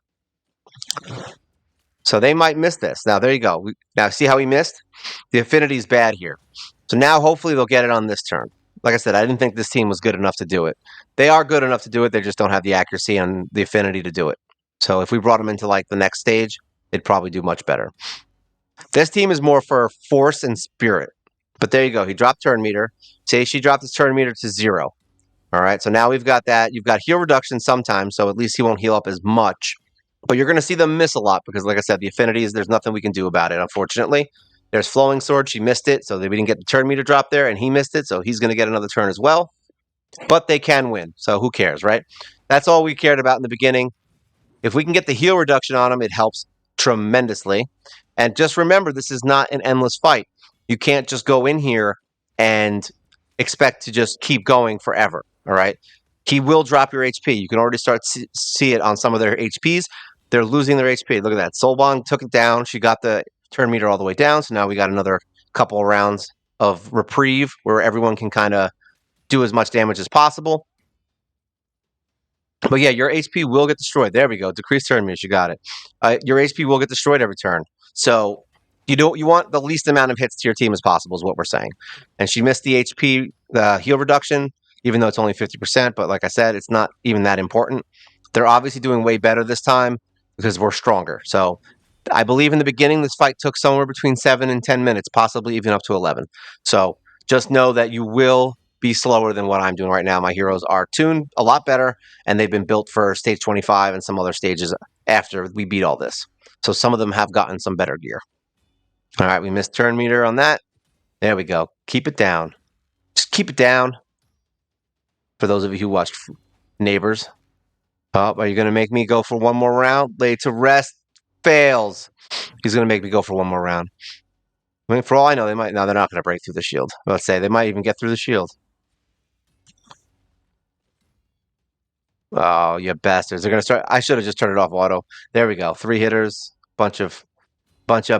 So they might miss this. Now, there you go. Now, see how he missed? The affinity is bad here. So now, hopefully, they'll get it on this turn. Like I said, I didn't think this team was good enough to do it. They are good enough to do it. They just don't have the accuracy and the affinity to do it. So if we brought them into, like, the next stage, they'd probably do much better. This team is more for force and spirit. But there you go. He dropped turn meter. Say she dropped his turn meter to 0. All right, so now we've got that. You've got heal reduction sometimes, so at least he won't heal up as much. But you're going to see them miss a lot because, like I said, the affinities, there's nothing we can do about it, unfortunately. There's Flowing Sword. She missed it, so we didn't get the turn meter drop there, and he missed it, so he's going to get another turn as well. But they can win, so who cares, right? That's all we cared about in the beginning. If we can get the heal reduction on them, it helps tremendously. And just remember, this is not an endless fight. You can't just go in here and expect to just keep going forever. All right. He will drop your HP. You can already start see it on some of their HPs. They're losing their HP. Look at that. Soulbong took it down. She got the turn meter all the way down. So now we got another couple of rounds of reprieve where everyone can kind of do as much damage as possible. But yeah, your HP will get destroyed. There we go. Decreased turn meters. You got it. Your HP will get destroyed every turn. So you want the least amount of hits to your team as possible is what we're saying. And she missed the HP, the heal reduction, even though it's only 50%. But like I said, it's not even that important. They're obviously doing way better this time because we're stronger. So I believe in the beginning, this fight took somewhere between 7 and 10 minutes, possibly even up to 11. So just know that you will be slower than what I'm doing right now. My heroes are tuned a lot better, and they've been built for stage 25 and some other stages after we beat all this. So some of them have gotten some better gear. All right, we missed turn meter on that. There we go. Keep it down. Just keep it down. For those of you who watched Neighbors. Oh, are you going to make me go for one more round? Lay to rest. Fails. He's going to make me go for one more round. I mean, for all I know, they might. No, they're not going to break through the shield. Let's say they might even get through the shield. Oh, you bastards! They're going to start. I should have just turned it off auto. There we go. 3 hitters. Bunch of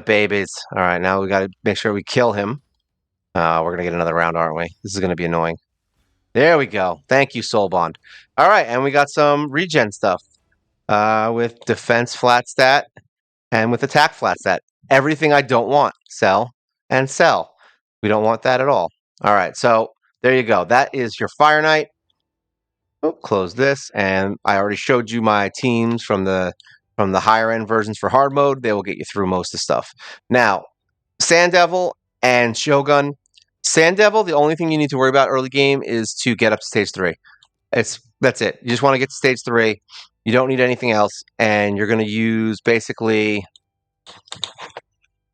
babies. All right, now we got to make sure we kill him. We're going to get another round, aren't we? This is going to be annoying. There we go. Thank you, Soul Bond. All right, and we got some regen stuff with defense flat stat and with attack flat stat. Everything I don't want. Sell and sell. We don't want that at all. All right, so there you go. That is your Fire Knight. Oh, close this, and I already showed you my teams from the higher end versions for hard mode. They will get you through most of the stuff. Now, Sand Devil and Shogun. Sand Devil, the only thing you need to worry about early game is to get up to stage 3. That's it. You just want to get to stage 3. You don't need anything else, and you're going to use basically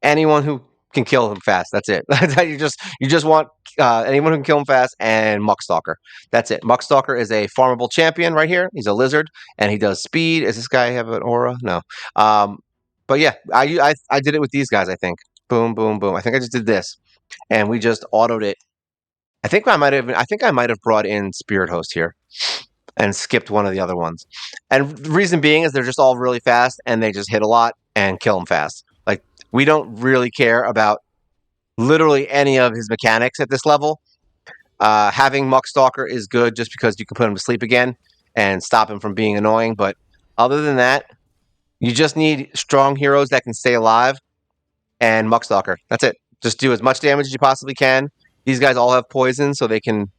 anyone who can kill him fast. That's it. you just want anyone who can kill him fast and Muckstalker. That's it. Muckstalker is a farmable champion right here. He's a lizard and he does speed. Does this guy have an aura? No. But yeah, I did it with these guys. I think. Boom, boom, boom. I think I just did this, and we just autoed it. I think I might have brought in Spirit Host here. and skipped one of the other ones. And the reason being is they're just all really fast and they just hit a lot and kill them fast. Like, we don't really care about literally any of his mechanics at this level. Having Muckstalker is good just because you can put him to sleep again and stop him from being annoying. But other than that, you just need strong heroes that can stay alive and Muckstalker. That's it. Just do as much damage as you possibly can. These guys all have poison, so they can,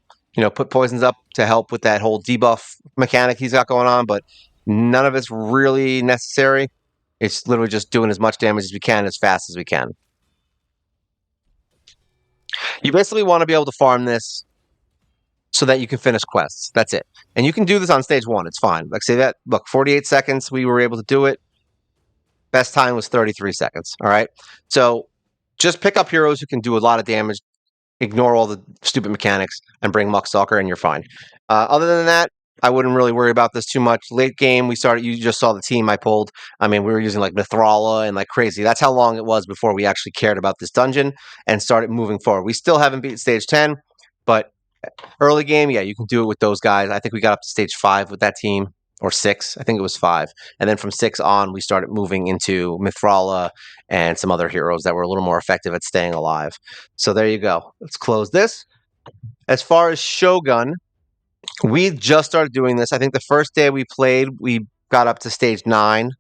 put poisons up to help with that whole debuff mechanic he's got going on. But none of it's really necessary. It's literally just doing as much damage as we can as fast as we can. You basically want to be able to farm this so that you can finish quests. That's it. And you can do this on stage 1. It's fine. Like, say that, look, 48 seconds, we were able to do it. Best time was 33 seconds. All right. So just pick up heroes who can do a lot of damage, ignore all the stupid mechanics, and bring Muckstalker, and you're fine. Other than that, I wouldn't really worry about this too much. Late game, you just saw the team I pulled. I mean, we were using like Mithral and like crazy. That's how long it was before we actually cared about this dungeon and started moving forward. We still haven't beat stage 10, but early game, yeah, you can do it with those guys. I think we got up to stage 5 with that team, or 6. I think it was 5. And then from 6 on, we started moving into Mithrala and some other heroes that were a little more effective at staying alive. So there you go. Let's close this. As far as Shogun, we just started doing this. I think the first day we played, we got up to stage 9.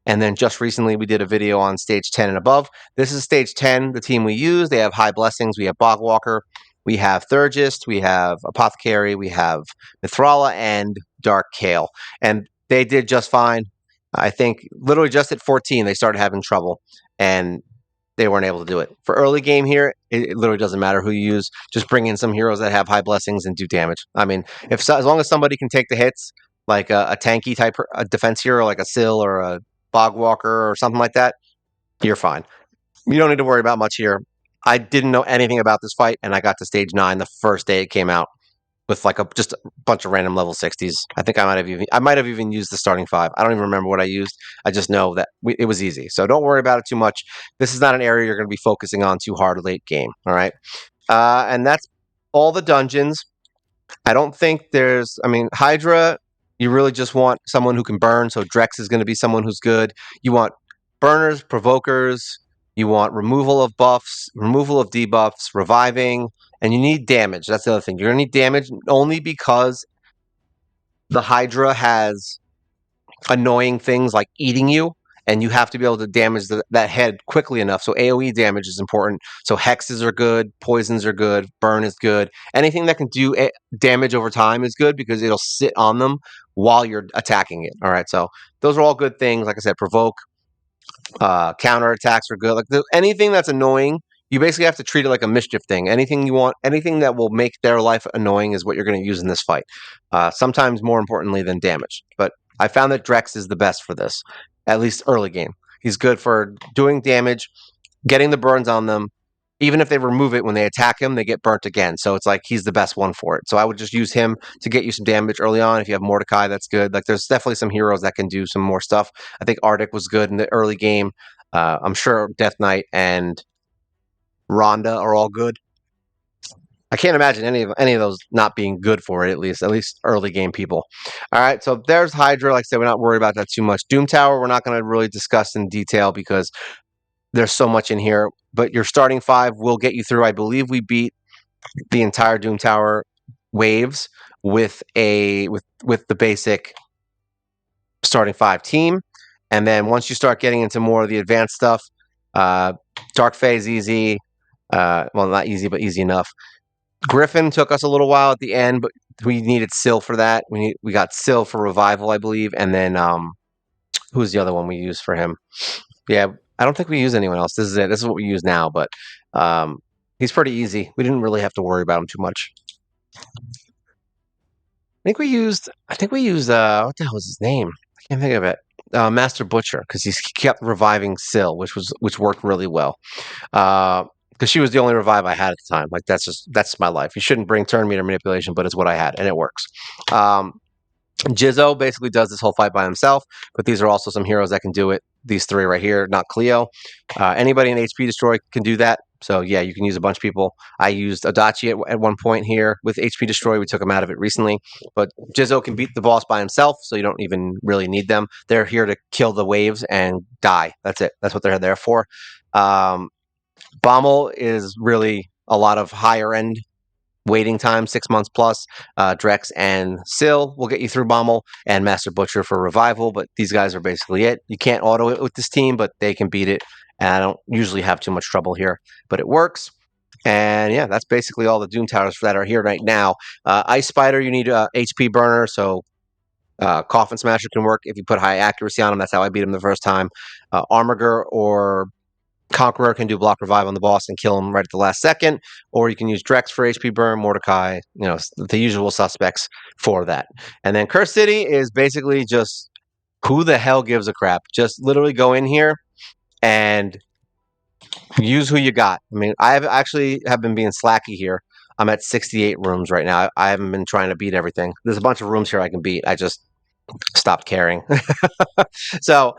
And then just recently, we did a video on stage 10 and above. This is stage 10, the team we use. They have High Blessings. We have Bogwalker. We have Thurgist. We have Apothecary. We have Mithrala and Dark Kale. And they did just fine. I think literally just at 14, they started having trouble. And they weren't able to do it. For early game here, it literally doesn't matter who you use. Just bring in some heroes that have high blessings and do damage. I mean, as long as somebody can take the hits, like a tanky type a defense hero, like a Syl or a Bogwalker or something like that, you're fine. You don't need to worry about much here. I didn't know anything about this fight, and I got to stage 9 the first day it came out with like just a bunch of random level 60s. I think I might have even used the starting 5. I don't even remember what I used. I just know that it was easy. So don't worry about it too much. This is not an area you're going to be focusing on too hard late game. All right. And that's all the dungeons. I don't think Hydra, you really just want someone who can burn. So Drex is going to be someone who's good. You want burners, provokers. You want removal of buffs, removal of debuffs, reviving, and you need damage. That's the other thing. You're going to need damage only because the Hydra has annoying things like eating you, and you have to be able to damage that head quickly enough. So AoE damage is important. So hexes are good, poisons are good, burn is good. Anything that can do damage over time is good because it'll sit on them while you're attacking it. All right, so those are all good things. Like I said, provoke, counter attacks are good. Like anything that's annoying, you basically have to treat it like a mischief thing. Anything you want, anything that will make their life annoying is what you're going to use in this fight. Sometimes more importantly than damage. But I found that Drex is the best for this, at least early game. He's good for doing damage, getting the burns on them. Even if they remove it when they attack him, they get burnt again. So it's like he's the best one for it. So I would just use him to get you some damage early on. If you have Mordecai, that's good. Like there's definitely some heroes that can do some more stuff. I think Arctic was good in the early game. I'm sure Death Knight and Rhonda are all good. I can't imagine any of those not being good for it, at least early game people. All right, so there's Hydra. Like I said, we're not worried about that too much. Doom Tower, we're not going to really discuss in detail because there's so much in here. But your starting 5 will get you through. I believe we beat the entire Doom Tower waves with the basic starting 5 team. And then once you start getting into more of the advanced stuff, Dark Phase easy. Well, not easy, but easy enough. Griffin took us a little while at the end, but we needed Syl for that. We got Syl for revival, I believe, and then who's the other one we used for him? Yeah, I don't think we use anyone else. This is it. This is what we use now, but he's pretty easy. We didn't really have to worry about him too much. I think we used what the hell was his name? I can't think of it. Master Butcher, because he kept reviving Syl, which worked really well. Because she was the only revive I had at the time. Like that's my life. You shouldn't bring turn meter manipulation, but it's what I had, and it works. Jizzo basically does this whole fight by himself, but these are also some heroes that can do it. These 3 right here, not Cleo. Anybody in HP Destroy can do that. So yeah, you can use a bunch of people. I used Adachi at one point here with HP Destroy. We took him out of it recently. But Jizzo can beat the boss by himself, so you don't even really need them. They're here to kill the waves and die. That's it. That's what they're there for. Bommel is really a lot of higher end waiting time, 6 months plus. Drex and Syl will get you through Bommel, and Master Butcher for revival, but these guys are basically it. You can't auto it with this team, but they can beat it, and I don't usually have too much trouble here, but it works. And yeah, that's basically all the Doom Towers that are here right now. Ice Spider, you need a HP burner, so Coffin Smasher can work if you put high accuracy on him. That's how I beat him the first time. Armiger or Conqueror can do block revive on the boss and kill him right at the last second, or you can use Drex for HP burn, Mordecai, the usual suspects for that. And then Curse City is basically just who the hell gives a crap? Just literally go in here and use who you got. I mean, I have been being slacky here. I'm at 68 rooms right now. I haven't been trying to beat everything. There's a bunch of rooms here I can beat. I just stopped caring. So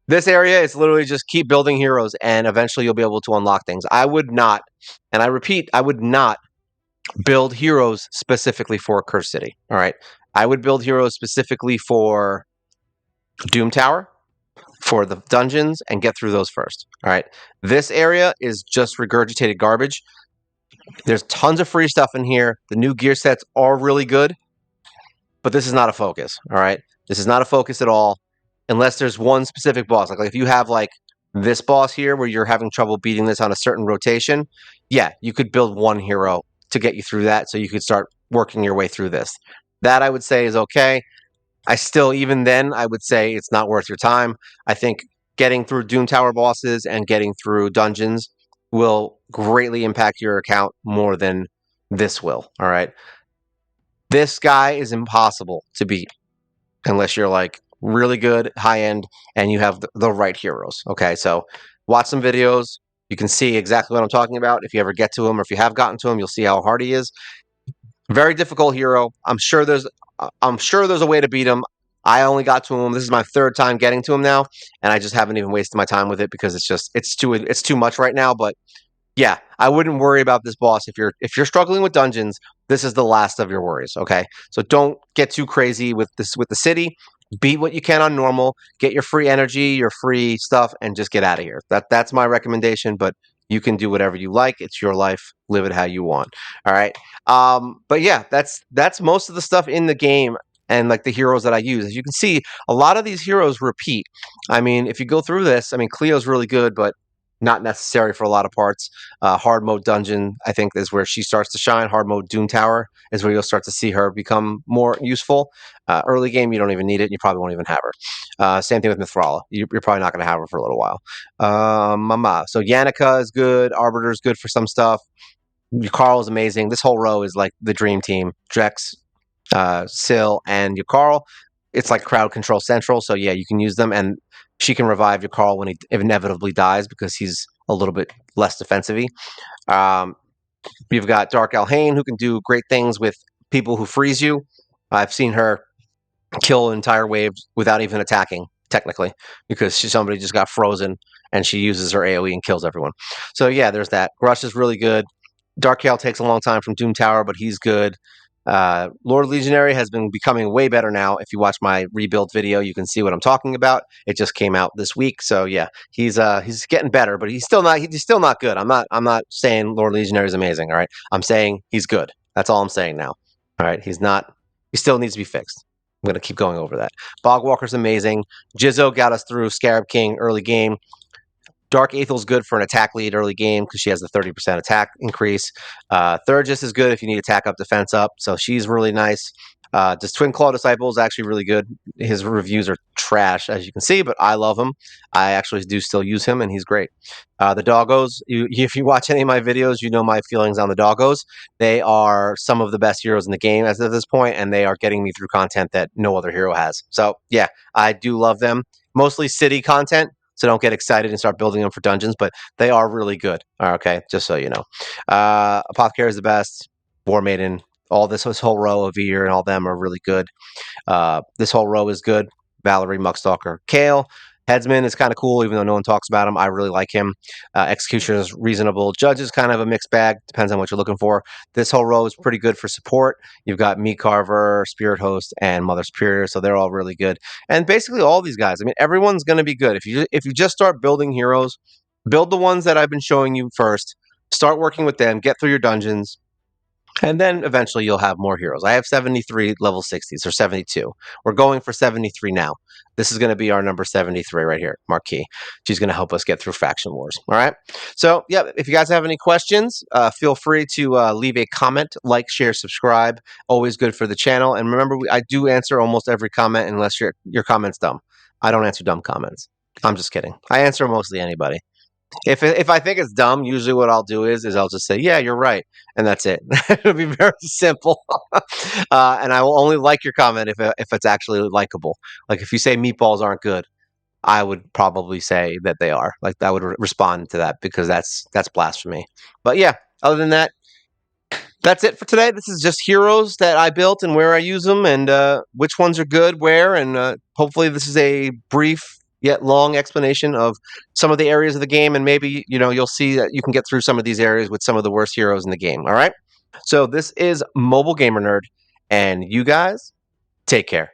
this area is literally just keep building heroes, and eventually you'll be able to unlock things. I would not, and I repeat, I would not build heroes specifically for Curse City. All right. I would build heroes specifically for Doom Tower, for the dungeons, and get through those first. All right. This area is just regurgitated garbage. There's tons of free stuff in here. The new gear sets are really good, but this is not a focus. All right. This is not a focus at all, unless there's one specific boss. Like if you have like this boss here where you're having trouble beating this on a certain rotation, yeah, you could build one hero to get you through that, so you could start working your way through this. That I would say is okay. I still, even then, I would say it's not worth your time. I think getting through Doom Tower bosses and getting through dungeons will greatly impact your account more than this will. All right. This guy is impossible to beat unless you're like really good, high end, and you have the right heroes. Okay. So watch some videos. You can see exactly what I'm talking about. If you ever get to him, or if you have gotten to him, you'll see how hard he is. Very difficult hero. I'm sure there's a way to beat him. I only got to him. This is my third time getting to him now, and I just haven't even wasted my time with it because it's too much right now. But yeah, I wouldn't worry about this boss if you're struggling with dungeons. This is the last of your worries. Okay, so don't get too crazy with the city. Beat what you can on normal. Get your free energy, your free stuff, and just get out of here. That's my recommendation. But you can do whatever you like. It's your life. Live it how you want. All right. But yeah, that's most of the stuff in the game and like the heroes that I use. As you can see, a lot of these heroes repeat. I mean, if you go through this, I mean, Cleo's really good, but not necessary for a lot of parts. Hard mode dungeon, I think, is where she starts to shine. Hard mode Doom Tower is where you'll start to see her become more useful. Early game, you don't even need it. You probably won't even have her. Same thing with Mithrala. You're probably not going to have her for a little while. So Yannicka is good. Arbiter is good for some stuff. Carl is amazing. This whole row is like the dream team. Drex, Syl, and Carl. It's like crowd control central. So yeah, you can use them, and she can revive Carl when he inevitably dies because he's a little bit less defensive-y. You've got Dark Alhaine, who can do great things with people who freeze you. I've seen her kill entire waves without even attacking, technically, because somebody just got frozen and she uses her AoE and kills everyone. So yeah, there's that. Rush is really good. Dark Hale takes a long time from Doom Tower, but he's good. Lord Legionary has been becoming way better now. If you watch my rebuild video, you can see what I'm talking about. It just came out this week, so yeah, he's getting better, but he's still not good. I'm not saying Lord Legionary is amazing. All right, I'm saying he's good. That's all I'm saying now. All right, he's not. He still needs to be fixed. I'm going to keep going over that. Bogwalker's amazing. Jizzo got us through Scarab King early game. Dark Aethel's good for an attack lead early game because she has the 30% attack increase. Thurgis is good if you need attack up, defense up. So she's really nice. This Twin Claw Disciple is actually really good. His reviews are trash, as you can see, but I love him. I actually do still use him, and he's great. The Doggos, if you watch any of my videos, you know my feelings on the Doggos. They are some of the best heroes in the game as of this point, and they are getting me through content that no other hero has. So yeah, I do love them. Mostly city content. So don't get excited and start building them for dungeons, but they are really good. Okay, just so you know. Apothecary is the best. War Maiden, this whole row of Veer and all them are really good. This whole row is good. Valerie, Muckstalker, Kale. Headsman is kind of cool, even though no one talks about him. I really like him. Executioner is reasonable. Judge is kind of a mixed bag. Depends on what you're looking for. This whole row is pretty good for support. You've got Meat Carver, Spirit Host, and Mother Superior, so they're all really good. And basically, all these guys. I mean, everyone's going to be good if you just start building heroes. Build the ones that I've been showing you first. Start working with them. Get through your dungeons. And then eventually you'll have more heroes. I have 73 level 60s or 72. We're going for 73 now. This is going to be our number 73 right here, Marquis. She's going to help us get through faction wars. All right. So, yeah, if you guys have any questions, feel free to leave a comment, like, share, subscribe. Always good for the channel. And remember, I do answer almost every comment unless your comment's dumb. I don't answer dumb comments. I'm just kidding. I answer mostly anybody. If I think it's dumb, usually what I'll do is I'll just say, "Yeah, you're right," and that's it. It'll be very simple, and I will only like your comment if it's actually likable. Like if you say meatballs aren't good, I would probably say that they are. Like I would respond to that because that's blasphemy. But yeah, other than that, that's it for today. This is just heroes that I built and where I use them and which ones are good where. And hopefully this is a brief yet long explanation of some of the areas of the game. And maybe, you'll see that you can get through some of these areas with some of the worst heroes in the game. All right. So this is Mobile Gamer Nerd. And you guys take care.